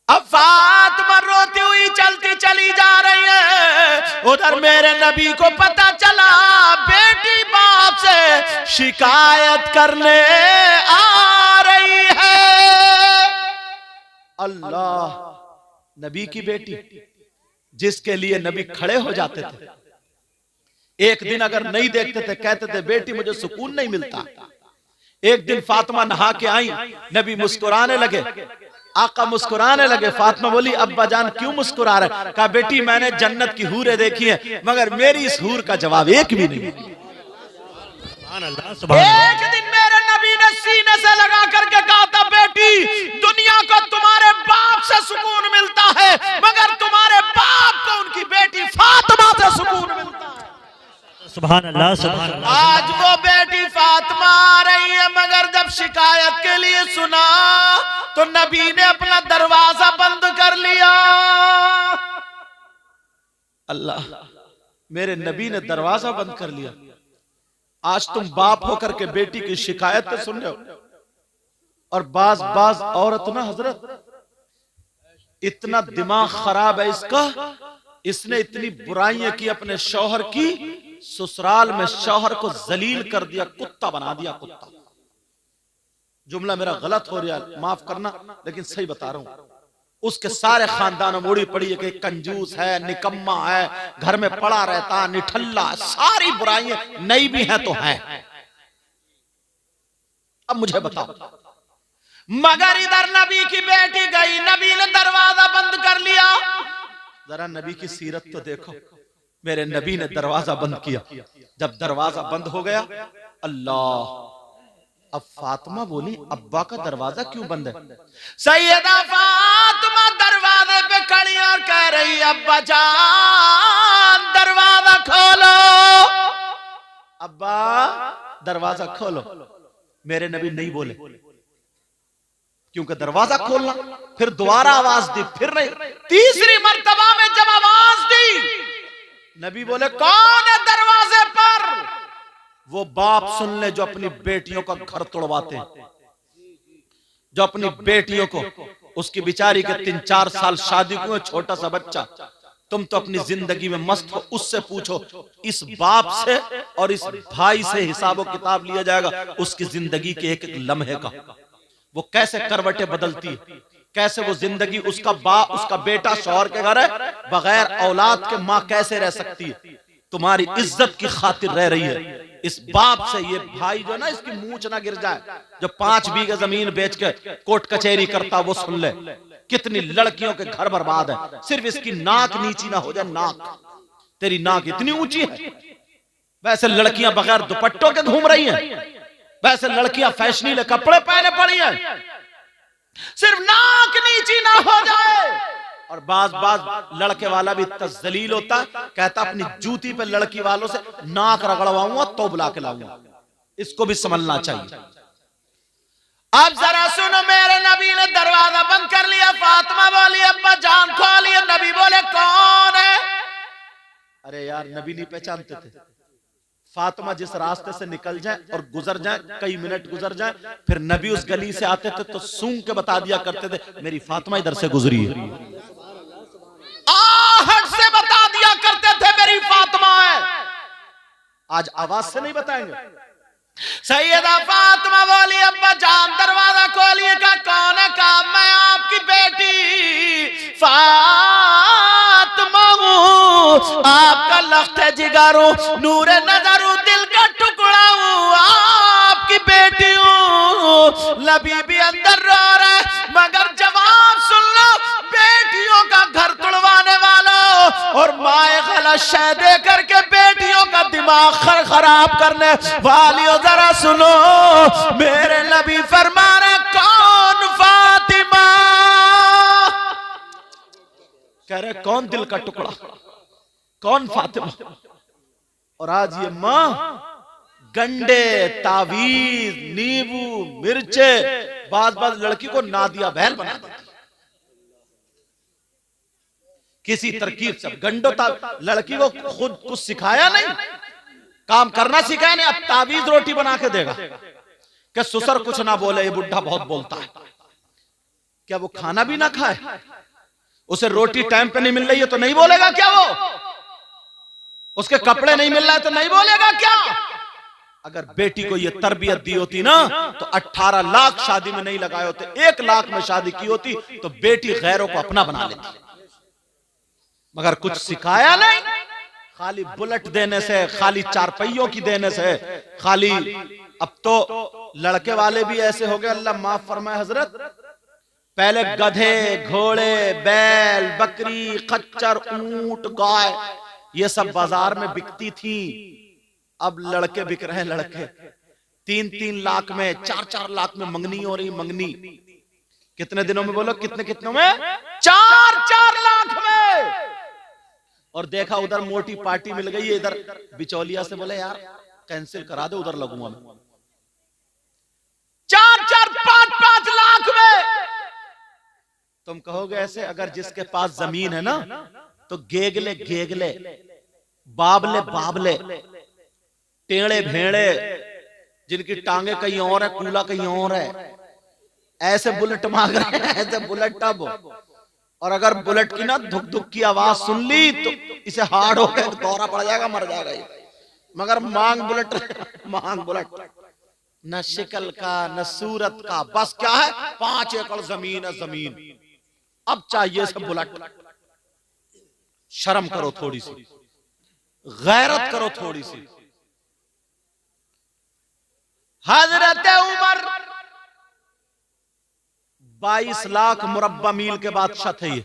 अब फातिमा रोती हुई चलती चली जा रही है। उधर मेरे नबी को पता चला बेटी बाप से शिकायत करने आ रही है। अल्लाह, नबी की बेटी जिसके लिए नबी खड़े हो जाते थे, एक दिन अगर नहीं देखते थे कहते थे बेटी मुझे सुकून नहीं मिलता। एक दिन फातिमा नहा के आई, नबी मुस्कुराने लगे, आका मुस्कुराने लगे। फातिमा बोली अब्बा जान क्यों मुस्कुरा रहे। कहा बेटी मैंने जन्नत की हूरें देखी है मगर मेरी इस हूर का जवाब एक भी नहीं। एक दिन मेरे नबी ने सीने से लगा करके कहा था बेटी दुनिया को तुम्हारे बाप से सुकून मिलता है मगर तुम्हारे बाप को उनकी बेटी फातिमा से सुकून मिलता है। सुभान अल्लाह, सुभान अल्लाह। आज वो बेटी फातिमा आ रही है मगर जब शिकायत के लिए सुना तो नबी ने अपना दरवाजा बंद कर लिया। अल्लाह, मेरे नबी ने दरवाजा बंद कर लिया। आज तुम बाप होकर के बेटी की शिकायत सुन रहे हो। और बाज बाज औरत ना हजरत, इतना दिमाग खराब है इसका, इसने इतनी बुराइयां की अपने शौहर की, ससुराल में शौहर को जलील कर दिया, कुत्ता बना दिया, कुत्ता। जुमला मेरा गलत हो रहा है माफ करना, लेकिन सही बता रहा हूं। उसके सारे खानदानों में उड़ी पड़ी है कि कंजूस है, निकम्मा है, घर में पड़ा रहता, निठल्ला, सारी बुराइयां नई भी हैं तो हैं। अब मुझे बताओ, मगर इधर नबी की बेटी गई, नबी ने दरवाजा बंद कर लिया। जरा नबी की सीरत तो देखो, मेरे नबी ने दरवाजा बंद किया। जब दरवाजा बंद हो गया, अल्लाह, अब फातिमा बोली अब्बा का दरवाजा क्यों बंद है। सैयदा फातिमा दरवाजे पे खड़ी और कह रही अब्बा जान दरवाजा खोलो, अब्बा दरवाजा खोलो। मेरे नबी नहीं बोले, क्योंकि दरवाजा खोलना। फिर दोबारा आवाज दी, फिर नहीं। तीसरी मर्तबा में जब आवाज दी, नबी बोले कौन है दरवाजे पर? वो बाप सुन ले जो अपनी बेटियों का घर तोड़वाते हैं, जो अपनी बेटियों को, उसकी बिचारी के 3-4 साल शादी को, छोटा सा बच्चा, तुम तो अपनी जिंदगी में मस्त हो, उससे पूछो, इस बाप से और इस भाई से हिसाब किताब लिया जाएगा उसकी जिंदगी के एक एक लम्हे का। वो कैसे करवटें बदलती है, कैसे वो जिंदगी, उसका बेटा शौहर के घर है, बगैर औलाद के माँ कैसे रह सकती है? तुम्हारी इज्जत की खातिर रह रही है। इस बाप से ये भाई जो ना, इसकी मूंछ ना गिर जाए, जो 5 बीघे जमीन बेच के कोर्ट कचहरी करता, वो सुन ले कितनी लड़कियों के घर बर्बाद है, सिर्फ इसकी नाक नीची ना हो जाए। नाक, तेरी नाक इतनी ऊंची है। वैसे लड़कियां बगैर दुपट्टों के घूम रही हैं, वैसे लड़कियां फैशनीले कपड़े पहने पड़ी हैं, सिर्फ नाक नीची ना हो जाए। और बाज लड़के वाला भी तजलील होता, कहता अपनी जूती पे लड़की वालों से नाक रगड़वाऊंगा तो बुला के लाऊंगा। इसको भी समझना चाहिए। अब जरा सुनो, मेरे नबी ने दरवाजा बंद कर लिया। फातिमा बोली अब्बा जान खोलिए। नबी बोले कौन है? अरे यार, नबी नहीं पहचानते थे। फातिमा जिस रास्ते से निकल जाए और गुजर जाए, कई मिनट गुजर जाए, फिर नबी उस गली से आते थे तो सूंघ के बता दिया करते थे मेरी फातिमा इधर से गुजरी है। आहट से बता दिया करते थे मेरी फातिमा है। आज आवाज से नहीं बताएंगे। सैयदा फातिमा बोली अब्बा जान दरवाजा खोलिए। का कौन है? का मैं आपकी बेटी फातिमा हूँ, आपका लख्त जिगर हूँ, नूरे नजर हूँ, दिल का टुकड़ा हूँ, आपकी बेटी हूँ। नबी भी अंदर रो रहे, मगर जवाब सुन लो, बेटियों का घर तुड़वाने वालों और माए गलत शय दे करके बेटियों का दिमाग खराब करने वालियों, जरा सुनो, मेरे नबी फरमा रहे कौन फातिमा? कह रहे कौन दिल का टुकड़ा, कौन फातिमा? और आज ये मां गंडे, तावीज, नींबू, मिर्चे, बाज लड़की को नादिया बहन बना देती। किसी तरकीब से गंडो लड़की को खुद कुछ सिखाया नहीं, काम करना सिखाया नहीं, अब तावीज रोटी बना के देगा कि ससुर कुछ ना बोले, ये बुढ़ा बहुत बोलता है। क्या वो खाना भी ना खाए? उसे रोटी टाइम पे नहीं मिल रही है तो नहीं बोलेगा क्या? वो उसके कपड़े नहीं मिल रहा है तो नहीं बोलेगा क्या? अगर बेटी को ये तरबियत दी होती ना तो 18 लाख शादी में नहीं लगाए होते, 1 लाख में शादी की होती तो बेटी गैरों को अपना बना लेती। मगर कुछ सिखाया नहीं, खाली बुलेट देने से, खाली 4 पहियों की देने से, खाली। अब तो लड़के वाले भी ऐसे हो गए, अल्लाह माफ फरमाए हजरत। पहले गधे, घोड़े, बैल, बकरी, खच्चर, ऊंट, गाय, ये सब बाजार में बिकती थी। अब लड़के बिक रहे हैं, लड़के 3-3 लाख में, 4-4 लाख में मंगनी हो रही। मंगनी कितने दिनों में? बोलो कितने में? 4-4 लाख में। और देखा उधर मोटी पार्टी मिल गई है, इधर बिचौलिया से बोले यार कैंसिल करा दे, उधर लगूंगा मैं। 4-4, 5-5 लाख में। तुम कहोगे ऐसे, अगर जिसके पास जमीन है ना तो गेगले गेगले, बाबले बाबले, टेढ़े भेड़े, जिनकी टांगे कहीं और है, कूला कहीं और है, ऐसे बुलेट मांग रहे हैं, ऐसे बुलेट टब। और अगर बुलेट की ना धुक धुक की आवाज सुन ली तो इसे हार्ड हो गया, दौरा पड़ जाएगा, मर जाएगा ये। मगर मांग बुलेट, मांग बुलेट, न शिकल का न सूरत का, बस क्या है 5 एकड़ जमीन है, जमीन। अब चाहिए सब बुलेट। शर्म करो थोड़ी सी, गैरत करो थोड़ी सी। हजरत उमर 22 लाख मुरब्बा मील के बादशाह थे ये।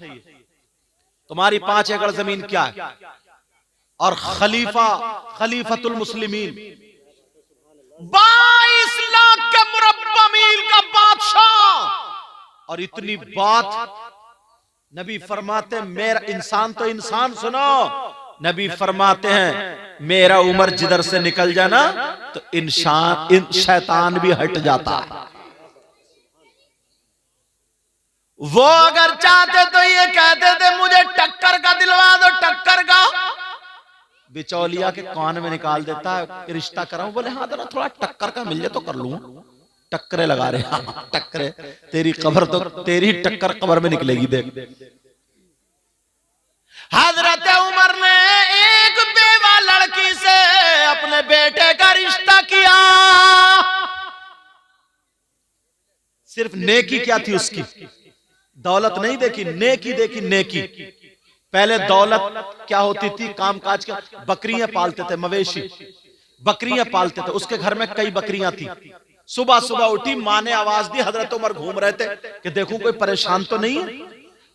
तुम्हारी 5 एकड़ जमीन क्या है? और खलीफतुल मुस्लिमीन 22 लाख के मुरब्बा मील का बादशाह। और इतनी बात नबी फरमाते, मेरा इंसान तो इंसान सुनो, नबी फरमाते हैं मेरा उमर जिधर से निकल जाना तो इंसान शैतान भी हट जाता है। वो अगर चाहते तो ये कहते थे मुझे टक्कर का दिलवा दो, टक्कर का। बिचौलिया के कान में निकाल देता है रिश्ता कराऊं, बोले हाँ जरा थोड़ा टक्कर का मिल जाए तो कर लूं। टक्करे लगा रहे, हाँ टक्करे, तेरी कब्र तो तेरी टक्कर कब्र में निकलेगी देख। हजरत उमर ने एक बेवा लड़की से अपने बेटे का रिश्ता किया। सिर्फ नेकी क्या थी उसकी, दौलत नहीं देखी, नेकी देखी, नेकी। पहले दौलत क्या होती थी, कामकाज का, बकरियां पालते थे, मवेशी बकरियां पालते थे, उसके घर में कई बकरियां थी। सुबह सुबह उठी, माँ ने आवाज दी, हजरत उमर घूम रहे थे कि देखूं कोई परेशान तो नहीं है।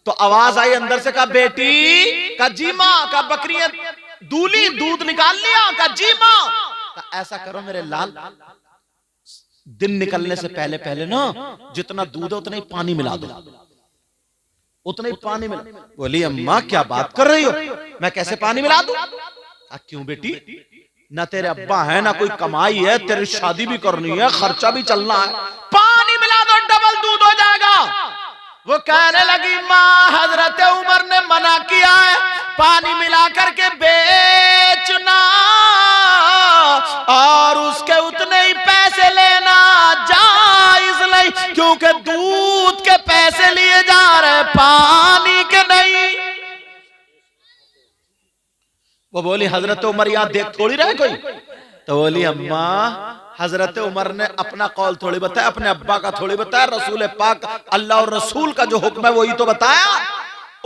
तो आवाज आई अंदर से, कहा बेटी, का जी माँ, का बकरियां दूली, दूध निकाल लिया, का जी माँ। ऐसा करो मेरे लाल, दिन निकलने से पहले पहले ना जितना दूध है उतना ही पानी मिला दो, उतना ही पानी मिला। बोली अम्मा क्या बात कर रही हो, मैं कैसे पानी मिला दूं? क्यों बेटी, ना तेरे अब्बा है ना कोई कमाई है, तेरी शादी भी करनी है, खर्चा भी चलना है, पानी मिला दो डबल दूध हो जाएगा। वो कहने लगी माँ हजरत उमर ने मना किया है पानी मिला करके बेचना और उसके उतने ही पैसे लेना जायज नहीं, क्योंकि दूध के पैसे लिए जा रहे पानी के नहीं। वो बोली हजरत उमर यहाँ देख थोड़ी रहे कोई। तो बोली अम्मा हजरत उमर ने अपना कौल थोड़ी बताया, अपने अब्बा का थोड़ी बताया, रसूल पाक अल्लाह और रसूल का जो हुक्म है वही तो बताया।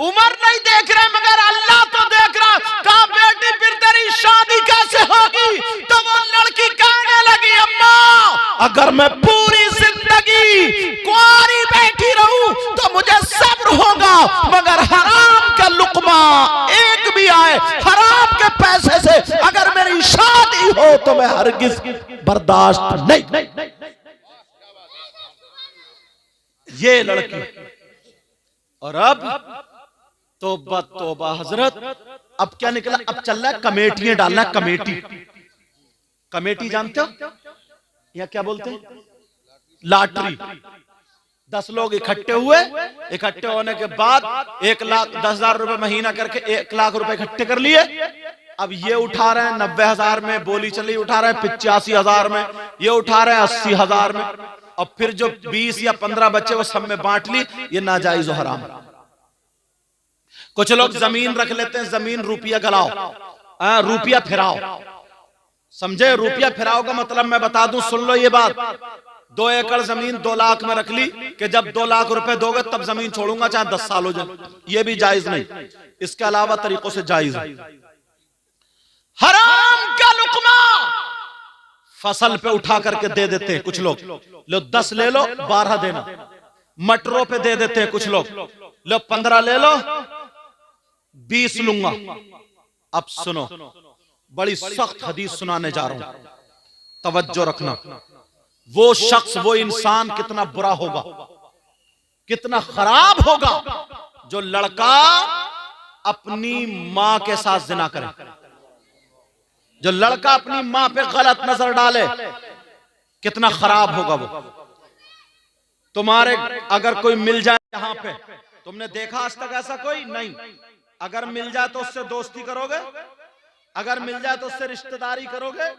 उमर नहीं देख रहे मगर अल्लाह तो देख रहा। कहा बेटी फिर तेरी शादी कैसे होगी? तो वो लड़की कहने लगी अम्मा अगर मैं पूरी जिंदगी कुंवारी बैठी रहूं तो मुझे सब्र होगा, मगर हराम का लुकमा एक भी आए हराम के पैसे से अगर मेरी शादी हो तो मैं हरगिज बर्दाश्त नहीं। ये लड़की। और अब तौबा तौबा हजरत, अब क्या निकला, अब चल रहा है कमेटियां डालना। कमेटी, कमेटी जानते हो या क्या बोलते हैं, लॉटरी। 10 लोग इकट्ठे हुए, इकट्ठे होने के बाद 1,10,000 रुपए महीना करके 1 लाख रुपए इकट्ठे कर लिए। अब ये उठा रहे हैं 90,000 में, बोली चली उठा रहे हैं 85,000 में, ये उठा रहे हैं 80,000 में, और फिर जो 20 या 15 बच्चे वो सब में बांट ली। ये नाजायज और हराम। कुछ लोग जमीन रख लेते हैं, जमीन रुपया गलाओ, रुपया फिराओ, समझे? रुपया फिराओ का मतलब मैं बता दूं, सुन लो ये बात। 2 एकड़ जमीन 2 लाख में रख ली कि जब 2 लाख रुपए दोगे तब जमीन छोड़ूंगा चाहे 10 साल हो जाए, ये भी जायज नहीं। इसके अलावा तरीकों से जायज है। हराम का लुकमा फसल पे उठा करके दे देते हैं कुछ लोग, लो 10 ले लो 12 देना। मटरों पे दे देते हैं कुछ लोग, लो 15 ले लो 20 लूंगा। अब सुनो, बड़ी सख्त हदीस सुनाने जा रहा हूं, तवज्जो रखना। वो शख्स, वो इंसान कितना बुरा होगा, कितना खराब होगा जो लड़का अपनी मां के साथ जिना करे, जो लड़का अपनी मां पे गलत नजर डाले, कितना खराब होगा वो। तुम्हारे अगर कोई मिल जाए यहां पे, तुमने देखा आज तक ऐसा कोई नहीं, अगर मिल जाए तो उससे दोस्ती करोगे, अगर मिल जाए तो उससे रिश्तेदारी करोगे।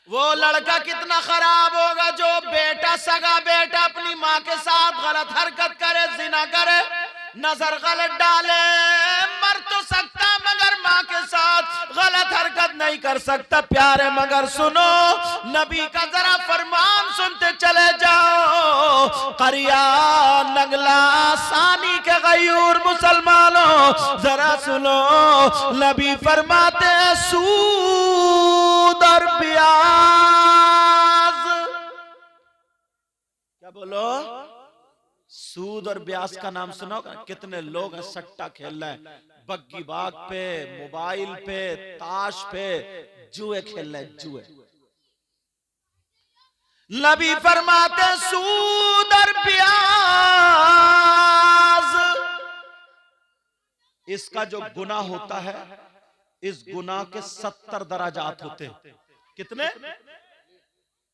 वो लड़का कितना खराब होगा जो बेटा, सगा बेटा अपनी मां के साथ गलत हरकत करे, जिना करे, नजर गलत डाले। मर तो सकता मगर मां के साथ गलत हरकत नहीं कर सकता। प्यारे मगर सुनो, नबी का जरा फरमान सुनते चले जाओ। करिया नगला सानी के गयूर मुसलमानों जरा सुनो, नबी फरमाते सूद और ब्याज। क्या बोलो? सूद और ब्याज का नाम सुनो। कितने लोग हैं सट्टा खेल रहे हैं, बग्गी बाग पे, मोबाइल पे, ताश पे, जुए खेल रहे हैं, जुए। नबी फरमाते सूद और ब्याज, इसका जो गुनाह होता है, इस गुनाह के 70 दराजात होते हैं। कितने?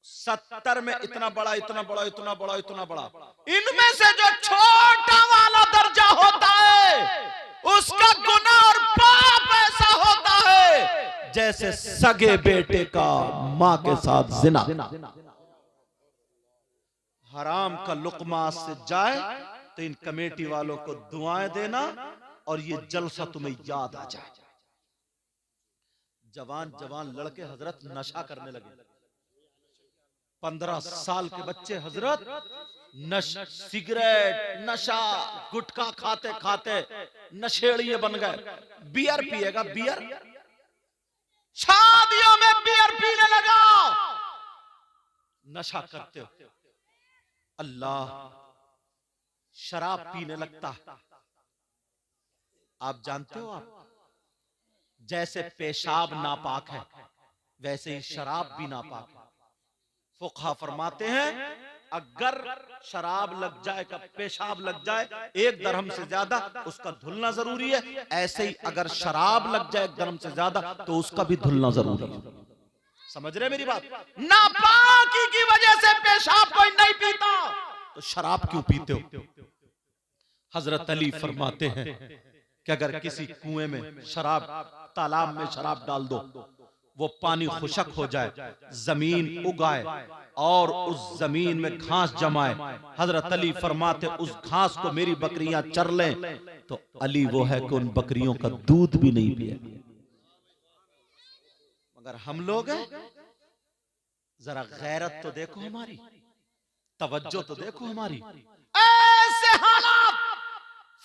70 में इतना बड़ा इतना बड़ा इतना बड़ा इतना बड़ा। इनमें से जो छोटा वाला दर्जा होता है उसका गुनाह और पाप ऐसा होता है जैसे सगे बेटे का मां के साथ जिना। हराम का लुकमा से जाए तो इन कमेटी वालों को दुआएं देना और ये जलसा तुम्हें याद आ जाए। जवान जवान लड़के हजरत नशा करने लगे। 15 साल के बच्चे हजरत सिगरेट नशा गुटखा खाते खाते नशेड़िए बन गए। बियर पिएगा, बियर शादियों में बियर पीने लगा, नशा करते हो। अल्लाह शराब पीने लगता है। आप जानते हो, आप जैसे पेशाब नापाक है वैसे ही शराब भी नापाक है। फुक़हा फरमाते हैं अगर शराब लग जाए का पेशाब लग जाए 1 दरहम से ज्यादा उसका धुलना जरूरी है, ऐसे ही अगर शराब लग जाए 1 दरहम से ज्यादा तो उसका भी धुलना जरूरी है। समझ रहे मेरी बात? नापाकी की वजह से पेशाब कोई नहीं पीता तो शराब क्यों पीते हो? हजरत अली फरमाते हैं कि अगर किसी कुएं में शराब, तालाब में शराब डाल दो, वो पानी खुशक हो जाए, जमीन उगाए और उस जमीन में घास जमाए, हजरत अली फरमाते उस घास को मेरी बकरियां चर लें तो अली वो है कि उन बकरियों का दूध भी नहीं पिए। मगर हम लोग हैं, जरा गैरत तो देखो हमारी, तवज्जो तो देखो हमारी। ऐसे हालात।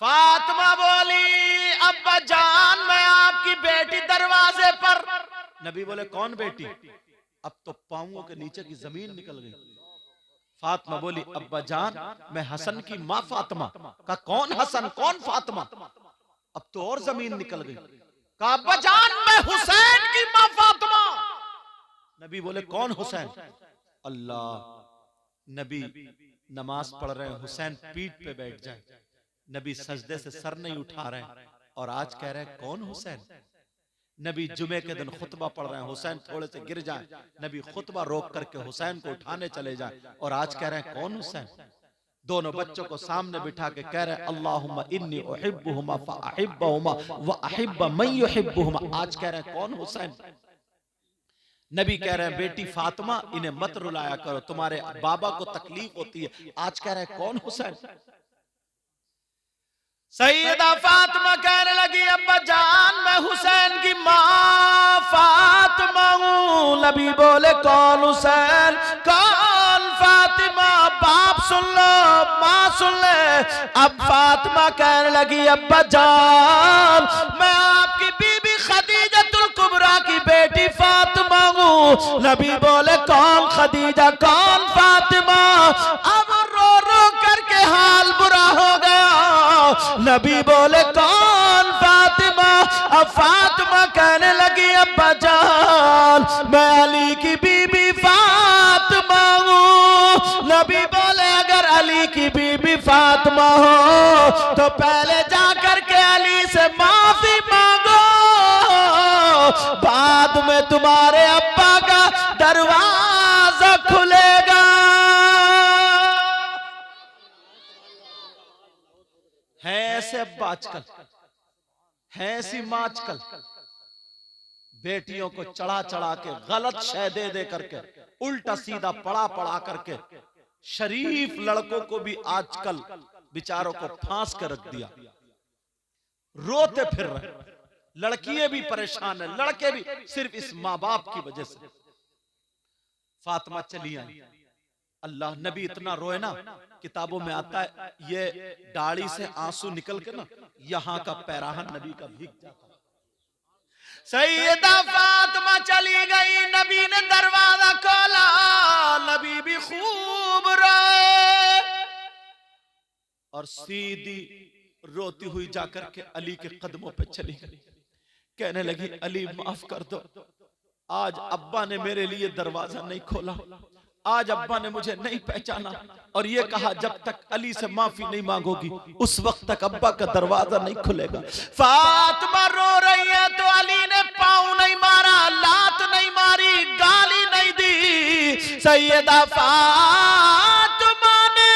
फातिमा बोली अब्बा जान मैं आपकी बेटी दरवाजे पर। नबी बोले कौन बेटी? अब तो पांवों के नीचे की जमीन निकल गई। फातिमा बोली अब्बा जान मैं हसन की माँ फातिमा। का कौन हसन कौन फातिमा? अब तो और जमीन निकल गई। का अब्बा जान मैं हुसैन की माँ फातिमा। नबी बोले कौन हुसैन? अल्लाह। नबी नमाज पढ़ रहे हैं, हुसैन पीठ पे बैठ जाए, नबी सजदे से सर नहीं उठा रहे हैं और आज कह रहे हैं कौन हुसैन? नबी जुमे के दिन खुतबा पढ़ रहे हैं, हुसैन थोड़े से गिर जाए, नबी खुतबा रोक करके हुसैन को उठाने चले जाए और आज कह रहे हैं कौन हुसैन? दोनों बच्चों को सामने बिठा के कह रहे हैं अल्लाहुम्मा इन्नी उहिब्बुहुमा फअहिब्बहुमा व अहिब्ब मन युहिब्बुहुमा। आज कह रहे हैं कौन हुसैन? नबी कह रहे हैं बेटी फातिमा इन्हें मत रुलाया करो, तुम्हारे बाबा को तकलीफ होती है। आज कह रहे हैं कौन हुसैन? सैयदा फातिमा कहने लगी अब्बा जान मैं हुसैन की माँ फातिमा हूँ। नबी बोले कौन हुसैन कौन फातिमा? बाप सुन लो माँ सुन ले। अब फातिमा कहने लगी अब्बा जान मैं आपकी बीबी खदीजतुल कुबरा की बेटी फातिमा हूँ। नबी बोले कौन खदीजा कौन फातिमा? अब रो रो करके हाल बुरा हो गया। नबी बोले कौन फातिमा? अब फातिमा कहने लगी अब्बा जान मैं अली की बीबी फातिमा हूँ। नबी बोले अगर अली की बीबी फातिमा हो तो पहले जाकर के अली से माफी मांगो, बाद में तुम्हारे अब्बा का दरवाजा खुलेगा। है ऐसे अब्बा आजकल, है ऐसी माँ आजकल, बेटियों को चढ़ा चढ़ा के गलत शय दे दे करके उल्टा सीधा पढ़ा पढ़ा करके शरीफ लड़कों को भी आजकल बेचारों को फांस कर रख दिया। रोते फिर रहे, लड़कियां भी परेशान है, लड़के भी, सिर्फ इस माँ बाप की वजह से। फातिमा चली आई, अल्लाह नबी इतना रोए ना, किताबों में आता है ये दाढ़ी से आंसू निकल के ना यहाँ का पैराहन नबी का भीग जाता। सैयदा फातिमा चली गई, नबी ने दरवाजा खोला, नबी भी खूब रोए और सीधी रोती हुई जाकर के अली के कदमों पे चली गई। कहने लगी अली माफ कर दो, आज अब्बा ने मेरे लिए दरवाजा नहीं खोला, आज अब्बा ने मुझे नहीं पहचाना और ये कहा जब तक अली से माफी नहीं मांगोगी उस वक्त तक अब्बा का दरवाजा नहीं खुलेगा। फातिमा रो रही है तो अली ने पाँव नहीं मारा, लात नहीं मारी, गाली नहीं दी, सैयदा फातिमा ने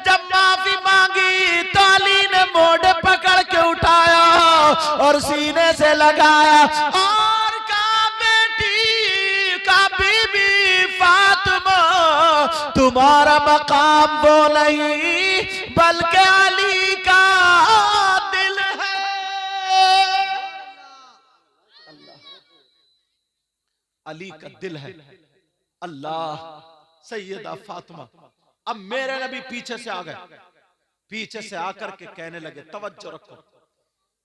जब माफी मांगी तो अली ने मोड़ पकड़ के उठाया और सीने से लगाया और कहा, बेटी का बीबी फातिमा, तुम्हारा मकाम वो नहीं बल्कि अली का दिल है। अली का दिल है। अल्लाह, सैयदा फातिमा। अब मेरे नबी पीछे से आ गए, पीछे से आकर के कहने लगे, तवज्जो रखो,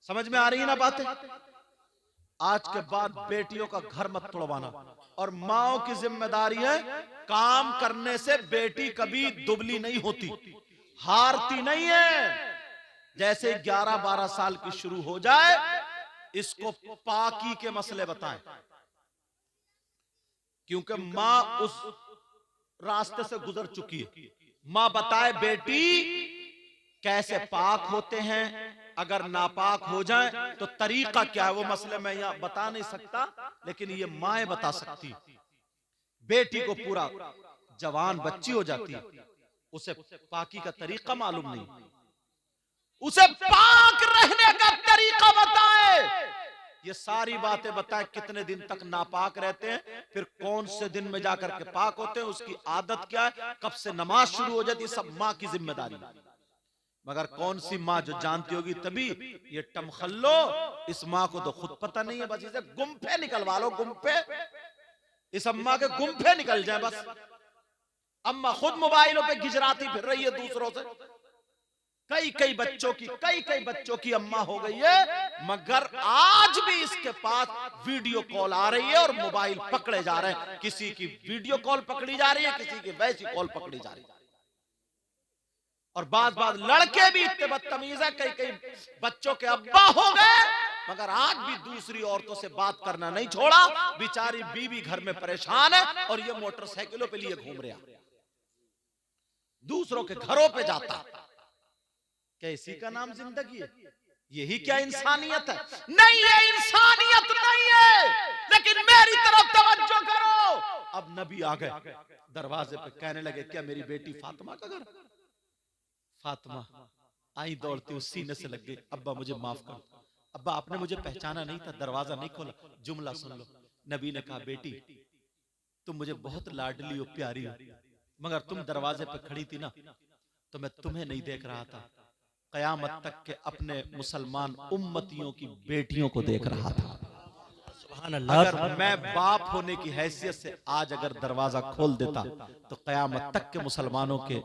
समझ में आ रही है ना बातें? आज के बाद बेटियों का घर मत तोड़वाना, और माओ की जिम्मेदारी है, काम करने से बेटी कभी दुबली नहीं होती, हारती नहीं है। जैसे 11-12 साल की शुरू हो जाए, इसको पाकी के मसले बताएं, क्योंकि मां उस रास्ते से गुजर चुकी है। मां बताए बेटी कैसे पाक होते हैं, अगर नापाक हो जाए तो तरीका क्या है, वो मसले मैं यहां बता नहीं सकता, लेकिन ये माएं बता सकती। बेटी को पूरा जवान बच्ची हो जाती है, उसे पाकी का तरीका मालूम नहीं, उसे पाक रहने का तरीका बताए, ये सारी बातें बताए। कितने दिन तक नापाक रहते हैं, फिर कौन से दिन में जाकर के पाक होते हैं, उसकी आदत क्या है, कब से नमाज शुरू हो जाती है, सब माँ की जिम्मेदारी। मगर कौन सी माँ जो जानती होगी तभी, ये टमखल्लो, इस माँ को तो खुद पता नहीं है, बस इसे गुम्फे निकलवा लो, गुम्फे, इस अम्मा के गुम्फे निकल जाए बस। अम्मा खुद मोबाइलों पे गिजराती फिर रही है दूसरों से। कई बच्चों की अम्मा हो गई है, मगर आज भी इसके पास वीडियो कॉल आ रही है और मोबाइल पकड़े जा रहे हैं। किसी की वीडियो कॉल पकड़ी जा रही है, किसी की वैसी कॉल पकड़ी जा रही है। और बात लड़के भी इतने बदतमीज है, कई बच्चों के अब्बा हो गए, मगर आज भी दूसरी औरतों से बात करना नहीं छोड़ा। बेचारी बीवी घर में परेशान है और ये मोटरसाइकिलों पे लिए घूम रहा, दूसरों के घरों पे जाता। क्या इसी का नाम जिंदगी है? यही क्या इंसानियत है? नहीं, ये इंसानियत नहीं है। लेकिन मेरी तरफ तवज्जो करो। अब नबी आ गए, दरवाजे पे कहने लगे, क्या मेरी बेटी फातिमा का घर? फातिमा आई दौड़ती हुई सीने से लग गई, अब्बा मुझे माफ कर, अब्बा आपने मुझे पहचाना नहीं था, दरवाजा नहीं खोला। जुमला सुन लो, नबी ने कहा, बेटी तुम मुझे बहुत लाडली और प्यारी हो, मगर तुम दरवाजे पे खड़ी थी ना, तो मैं तुम्हें नहीं देख रहा था, कयामत तक के अपने मुसलमान उम्मतियों की बेटियों को देख रहा था। अगर मैं बाप होने की हैसियत से आज अगर दरवाजा खोल देता तो कयामत तक के मुसलमानों के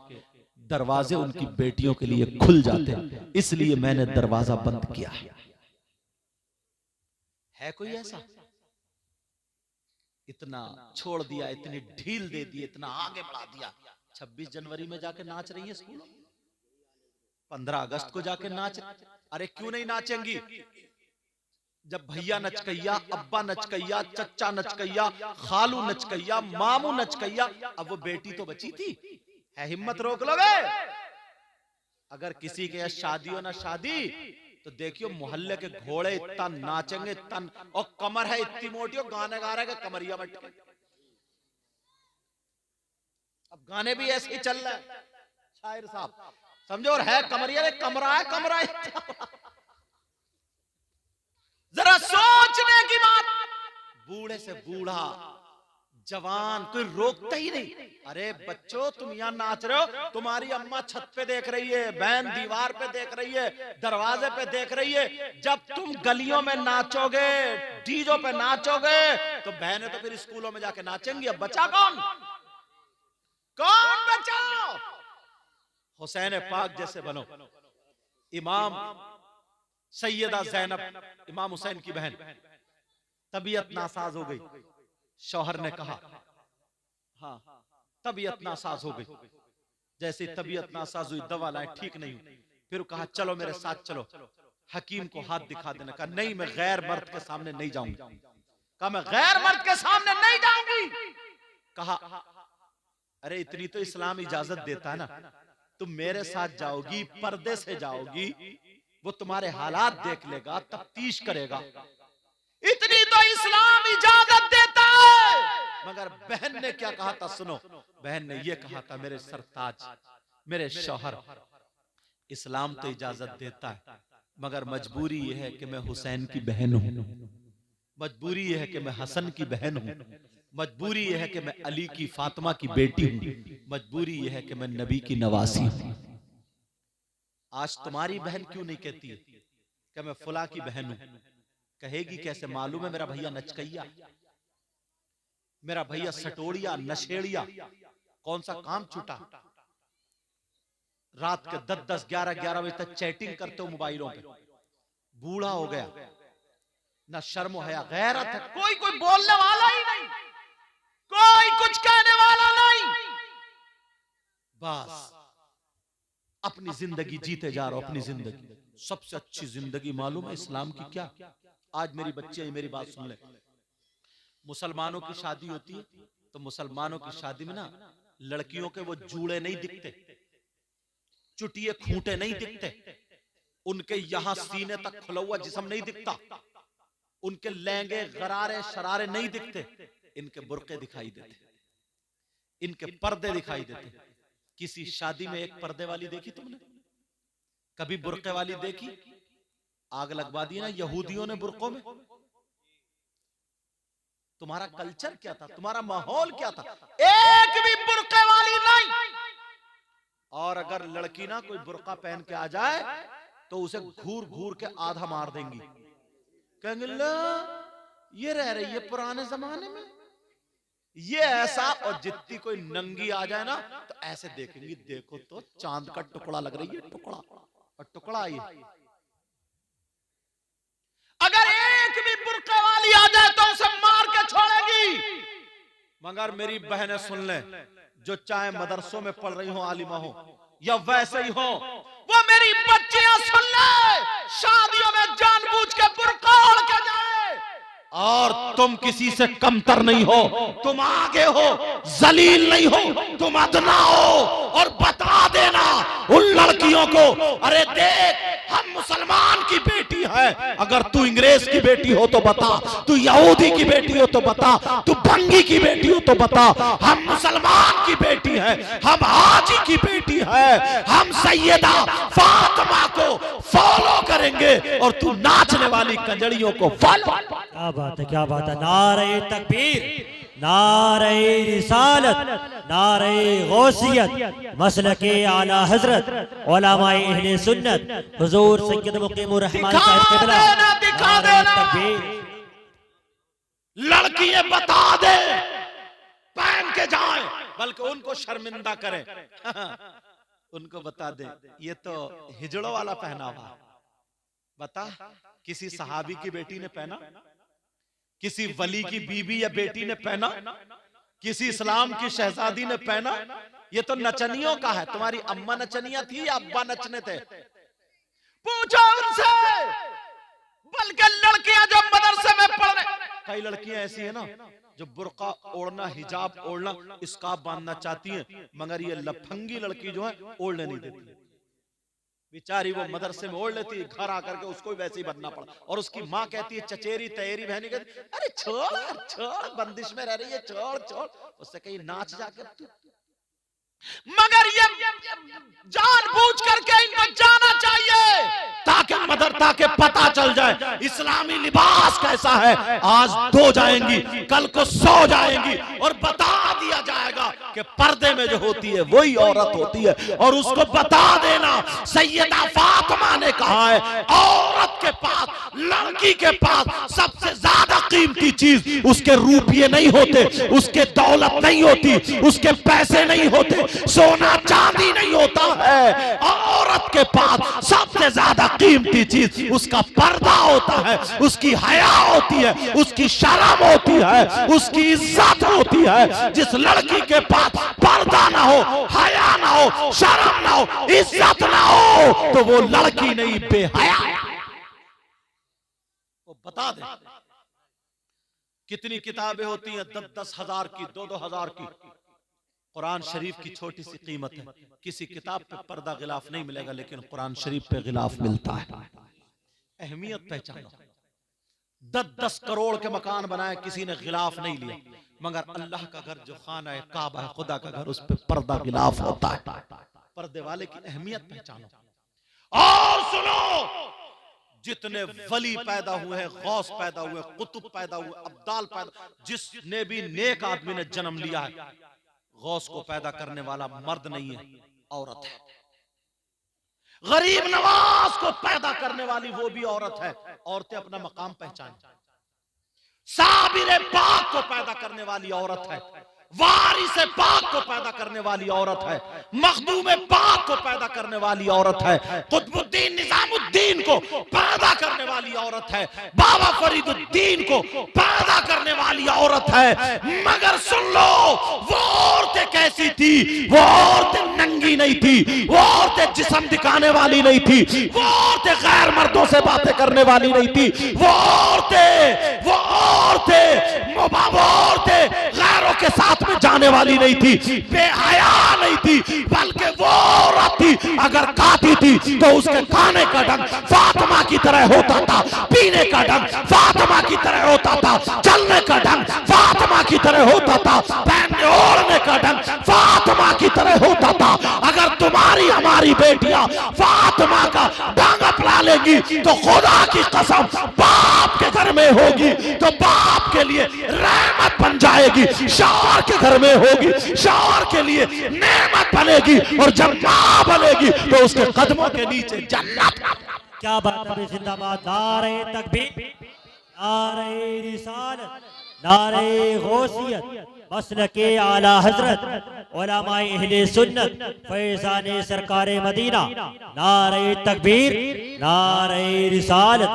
दरवाजे उनकी बेटियों के लिए खुल जाते, इसलिए मैंने दरवाजा बंद किया। है कोई ऐसा? इतना छोड़ दिया, इतनी ढील दे दी, इतना आगे बढ़ा दिया। 26 जनवरी में जाके नाच रही है स्कूलों, 15 अगस्त को जाके नाच, अरे क्यों नहीं नाचेंगी? जब भैया नचकैया, अब्बा नचकैया, चच्चा नचकैया, खालू नचकैया, मामू नचकैया, अब वो बेटी तो बची थी, है हिम्मत रोक लोगे? अगर किसी के यहाँ शादी हो ना शादी, तो देखियो मोहल्ले के घोड़े इतना नाचेंगे, तन और कमर है इतनी मोटी, गाने गा रहे कमरिया बट के। अब गाने भी ऐसे ही चल रहा है, शायर साहब समझो, और है कमरिया, कमरा है, कमरा है। जरा सोचने की बात, बूढ़े से बूढ़ा, जवान, कोई रोकता ही नहीं। अरे बच्चों तुम यहाँ नाच रहे हो, तुम्हारी अम्मा छत पे देख रही है, बहन दीवार पे देख रही है, दरवाजे पे देख रही है। जब तुम गलियों में नाचोगे, डीजों पे नाचोगे, तो बहनें तो फिर स्कूलों में जाके नाचेंगी। अब बचा कौन? कौन बचा? हुसैन पाक जैसे बनो। इमाम सैयदा ज़ैनब, इमाम हुसैन की बहन, तबीयत नासाज हो गई। शौहर ने कहा, हाँ तबीयत नासाज हो गई। जैसे तबीयत नासाज हुई, दवा लाए, ठीक नहीं हुई। फिर कहा चलो मेरे साथ चलो, हकीम को हाथ दिखा देना। कहा नहीं, मैं गैर मर्द के सामने नहीं जाऊंगी। कहा मैं गैर मर्द के सामने नहीं जाऊंगी। कहा अरे इतनी तो इस्लाम इजाजत देता है ना, तुम मेरे साथ जाओगी, पर्दे से जाओगी, वो तुम्हारे हालात देख लेगा, तफ्तीश करेगा। इतनी तो इस्लाम इजाजत देता है, मगर बहन ने क्या कहा था सुनो, बहन ने ये कहा था, मेरे सरताज, मेरे शौहर, इस्लाम तो इजाजत देता है मगर मजबूरी यह है कि मैं हुसैन की बहन हूं, मजबूरी यह है कि मैं हसन की बहन हूं, मजबूरी यह है कि मैं अली की फातिमा की बेटी हूं, मजबूरी यह है कि मैं नबी की नवासी हूं। आज तुम्हारी बहन क्यों नहीं कहती है कि मैं फुला की बहन हूं? कहेगी कैसे? मालूम है मेरा भैया नचकैया, मेरा भैया सटोड़िया, नशेड़िया, कौन सा काम छूटा? रात के 10-10, 11-11 बजे तक चैटिंग करते हो मोबाइलों पे, बूढ़ा हो गया, ना शर्म हया गैरत है, कोई बोलने वाला ही नहीं, कोई कुछ कहने वाला नहीं, बस अपनी जिंदगी जीते जा रहा हो, अपनी जिंदगी। सबसे अच्छी जिंदगी मालूम है इस्लाम की क्या? आज मेरी बच्चे मेरी बात सुन ले, मुसलमानों की शादी होती है तो मुसलमानों की शादी में ना लड़कियों के वो जूड़े नहीं दिखते, चुटिए खूंटे नहीं दिखते, उनके यहां सीने तक खुला हुआ जिस्म नहीं दिखता, उनके लहंगे गरारे शरारे नहीं दिखते, इनके बुर्के दिखाई देते, इनके पर्दे दिखाई देते। किसी शादी में एक पर्दे वाली देखी तुमने? कभी बुर्के वाली देखी? आग लगवा दी ना यहूदियों ने बुर्कों में। तुम्हारा कल्चर क्या था? तुम्हारा माहौल क्या था? एक भी बुर्के वाली नहीं। और अगर लड़की ना कोई बुर्का पहन के आ जाए तो उसे घूर घूर के आधा मार देंगी, कहेंगे ला ये रह रही है पुराने जमाने में, ये ऐसा। और जितनी कोई नंगी आ जाए ना तो ऐसे देखेंगी, देखो तो चांद का टुकड़ा लग रही है, टुकड़ा और टुकड़ा ये। अगर एक भी बुर्के वाली आ जाए तो उसे मार के छोड़ेगी। मगर मेरी बहनें सुन ले, जो चाहे मदरसों में पढ़ रही हो, आलिमा हो या वैसे ही हो, वो मेरी बच्चियां सुन ले, शादियों में जानबूझ के बुर्का ओढ़ के जाए। और तुम किसी से कमतर नहीं हो, तुम आगे हो, जलील नहीं हो, तुम अदना हो। और बता देना उन लड़कियों को, अरे देख हम मुसलमान की बेटी है, अगर तू अंग्रेज की बेटी हो तो बता, तू यहूदी की बेटी हो तो बता, तू भंगी की बेटी हो तो बता, हम मुसलमान की बेटी है, हम हाजी की बेटी है, हम सैयदा फातिमा को फॉलो करेंगे और तू नाचने वाली कंजड़ियों को फॉलो। क्या बात है, क्या बात है। नारे तकबीर, नारे रिसालत, नारे गौसियत, मसलके आला हजरत उलमाए अहले सुन्नत हुजूर सैयद मुकीमुर रहमान साहब क़िबला। नारे तकबीर। लड़कियां बता दे, पहन के जाए, बल्कि उनको शर्मिंदा करें। उनको बता दे ये तो हिजड़ों वाला पहनावा। बता, किसी सहाबी की बेटी ने पहना, किसी वली की बीबी या बेटी ने पहना, किसी इस्लाम की शहजादी ने पहना? ये तो नचनियों का है। तुम्हारी अम्मा नचनिया थी या अब्बा नचने थे? पूछो उनसे। बल्कि लड़कियां जो मदरसे में पढ़ रहे, कई लड़कियां ऐसी है ना जो बुर्का ओढ़ना, हिजाब ओढ़ना, स्कार्फ बांधना चाहती हैं, मगर ये लफंगी लड़की जो है ओढ़ने नहीं देती। बेचारी वो मदरसे में ओढ़ लेती, घर आकर के उसको भी वैसे ही बनना पड़ा। और उसकी माँ कहती है, चचेरी तैयारी बहनी कहती, अरे छोड़ छोड़, बंदिश में रह रही है, छोड़ छोड़, उससे कहीं नाच जाकर तू। मगर ये जानबूझ करके इनको जाना चाहिए ताकि ताकि पता चल जाए इस्लामी लिबास कैसा है। आज धो जाएंगी, कल को सो जाएंगी और बता दिया जाएगा कि पर्दे में जो होती है वही औरत होती है। और उसको बता देना, सैयदा फातिमा ने कहा है, औरत के पास, लड़की के पास सबसे ज्यादा कीमती चीज उसके रुपये नहीं होते, उसके दौलत नहीं होती, उसके पैसे नहीं होते, सोना चांदी नहीं होता है। औरत के पास सबसे ज्यादा कीमती चीज उसका पर्दा होता है, उसकी हया होती है, उसकी शर्म होती है, उसकी इज्जत होती है। जिस लड़की के पास पर्दा ना हो, हया ना हो, शर्म ना हो, इज्जत ना हो, तो वो लड़की नहीं, बेहया। वो बता दे कितनी किताबें होती हैं, 10-10 हजार की, 2-2 हजार की। कुरान शरीफ की छोटी सी कीमत है। किसी किताब पे पर्दा गिलाफ नहीं मिलेगा, लेकिन कुरान शरीफ पे गिलाफ मिलता है। अहमियत पहचानो। 10-10 करोड़ के मकान बनाए, किसी ने गिलाफ नहीं लिया, मगर अल्लाह का घर जो खाना है काबा है, खुदा का घर, उस पे पर्दा गिलाफ होता है। पर्दे वाले की अहमियत पहचानो। और सुनो, जितने वली पैदा हुए हैं, गौस पैदा हुए, कुतुब पैदा हुए, अब्दाल पैदा, जिसने भी नेक आदमी ने जन्म लिया है, गौस को पैदा करने वाला मर्द नहीं है, औरत है। गरीब नवाज को पैदा करने वाली वो भी औरत है। औरतें अपना मकाम पहचान। साबिर पाक को पैदा करने वाली औरत है, वारिस पाक को पैदा करने वाली औरत है, मखदूम पाक को पैदा करने वाली औरत है, कुतुबुद्दीन निजामुद्दीन को पैदा करने वाली औरत है, बाबा फरीदुद्दीन को पैदा करने वाली औरत है। मगर सुन लो, वो औरतें कैसी थी? वो औरतें नंगी नहीं थी, वो औरतें जिस्म दिखाने वाली नहीं थी, वो औरतें गैर मर्दों से बातें करने वाली नहीं थी, वो औरतें गैरों के साथ में जाने वाली नहीं थी, बेहया नहीं थी, बल्कि वो औरत थी, अगर खाती थी तो उसके खाने का ढंग फातिमा की तरह होता था, पीने का ढंग फातिमा की तरह होता था, चलने का ढंग फातिमा की तरह होता था, पहनने ओढ़ने का ढंग फातिमा की तरह होता था। अगर तुम्हारी हमारी बेटियां फातिमा का ढंग अपना लेगी तो खुदा की कसम बाप के घर में होगी तो बाप के लिए रहमत बन जाएगी, शौहर के घर में होगी शौहर के लिए नेमत बनेगी, और जब मां बनेगी तो उसके कदमों के नीचे जन्नत। क्या बात है, जिंदाबाद। नारे तकबीर, नारे रिसालत, नारे गौसियत, मसलके आला हजरत, उलमाए अहले सुन्नत, फैज़ाने सरकारे मदीना। नारे तकबीर, नारे रिसालत।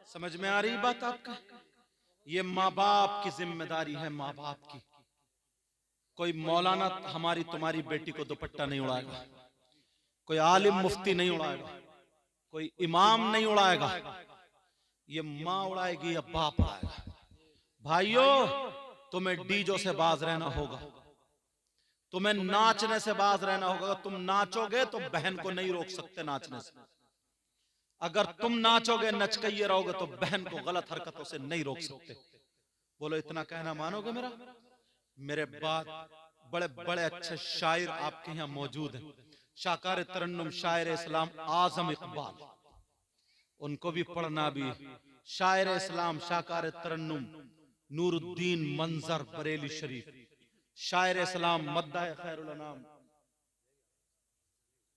समझ में आ रही बात आपका? ये माँ बाप की जिम्मेदारी है, माँ बाप की। कोई मौलाना हमारी तुम्हारी बेटी को दुपट्टा नहीं उड़ाएगा, कोई आलिम मुफ्ती नहीं उड़ाएगा, कोई इमाम नहीं उड़ाएगा, ये माँ उड़ाएगी या बाप उड़ाएगा। भाइयों, तुम्हें डीजो से बाज रहना होगा, तुम्हें नाचने से बाज रहना होगा। तुम नाचोगे तो बहन को नहीं रोक सकते नाचने से, अगर तुम नाचोगे नचकइये रहोगे तो बहन को गलत हरकतों से नहीं रोक सकते। बोलो, इतना कहना मानोगे मेरा? मेरे बाद बड़े बड़े अच्छे शायर आपके यहाँ मौजूद हैं, शाकार तरन्नुम शायर इस्लाम आजम इकबाल, उनको भी पढ़ना भी। शायर इस्लाम शाकार तरन्नुम नूरुद्दीन मंजर बरेली शरीफ, शायर इस्लाम मद्दाए खैरुल अनाम,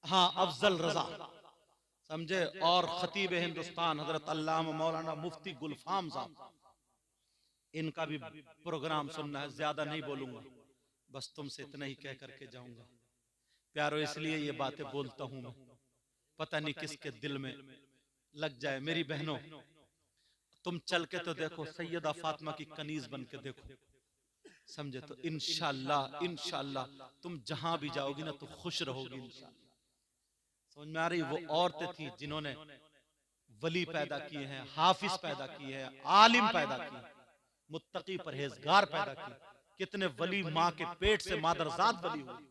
हाँ, अफजल रजा, समझे, और खतीब हिंदुस्तान हजरत अल्लामा मौलाना मुफ्ती गुलफाम साहब, इनका भी प्रोग्राम सुनना है। ज्यादा नहीं बोलूंगा, बस तुमसे इतना ही कह करके जाऊंगा। प्यारो, इसलिए ये बातें बोलता हूं मैं, पता नहीं किसके दिल में लग जाए। मेरी बहनों, तुम चल के तो देखो, सैयदा फातिमा की कनीज बन के देखो, समझे, तो इंशाअल्लाह इंशाअल्लाह तुम जहां भी जाओगी ना तो खुश रहोगी इंशाअल्लाह। समझ में आ रही? वो औरतें थी जिन्होंने वली पैदा किए हैं, हाफिज पैदा किए हैं, आलिम पैदा किए, मुत्तकी परहेजगार पैदा किए। कितने वली माँ के पेट से मादरजात वली हुई।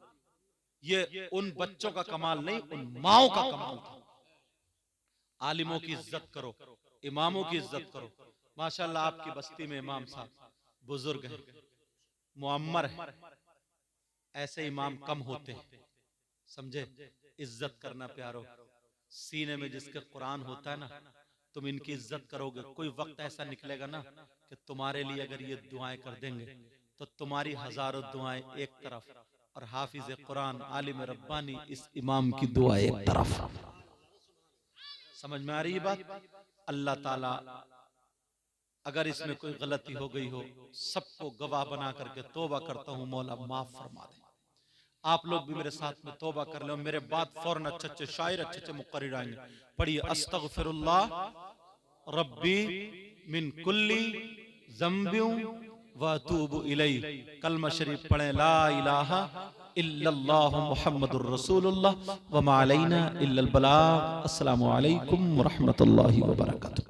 ये उन बच्चों का कमाल नहीं, उन माओं का कमाल था। आलिमों की इज्जत करो, इमामों की इज्जत करो। माशाल्लाह आपकी बस्ती में इमाम साहब बुजुर्ग हैं, मुअम्मर है, ऐसे इमाम कम होते हैं, समझे। इज्जत करना प्यारो, सीने में जिसके कुरान होता है ना, तुम इनकी इज्जत करोगे, कोई वक्त ऐसा निकलेगा ना कि तुम्हारे लिए अगर ये दुआएं कर देंगे तो तुम्हारी हजारों दुआएं एक तरफ, और हाफिज कुरान आलिम रब्बानी इस इमाम की दुआ एक तरफ। समझ में आ रही है बात? अल्लाह ताला अगर इसमें कोई गलती हो गई हो, सबको गवाह बना करके तौबा करता हूँ, मौला माफ फरमा दे। आप लोग भी मेरे साथ में तौबा कर लो। मेरे बाद फौरन अच्छे अच्छे शायर, अच्छे अच्छे मुक़र्रिर आएंगे। पढ़िए, अस्तगफिरुल्लाह रब्बी मिन कुल्ली ज़म्बिन व अतूबु इलैहि। कलमा शरीफ पढ़ें, ला इलाहा इल्लल्लाहु मुहम्मदुर रसूलुल्लाह व मा अलैना इल्लल बलाग। अस्सलामु अलैकुम व रहमतुल्लाहि व बरकातुहू।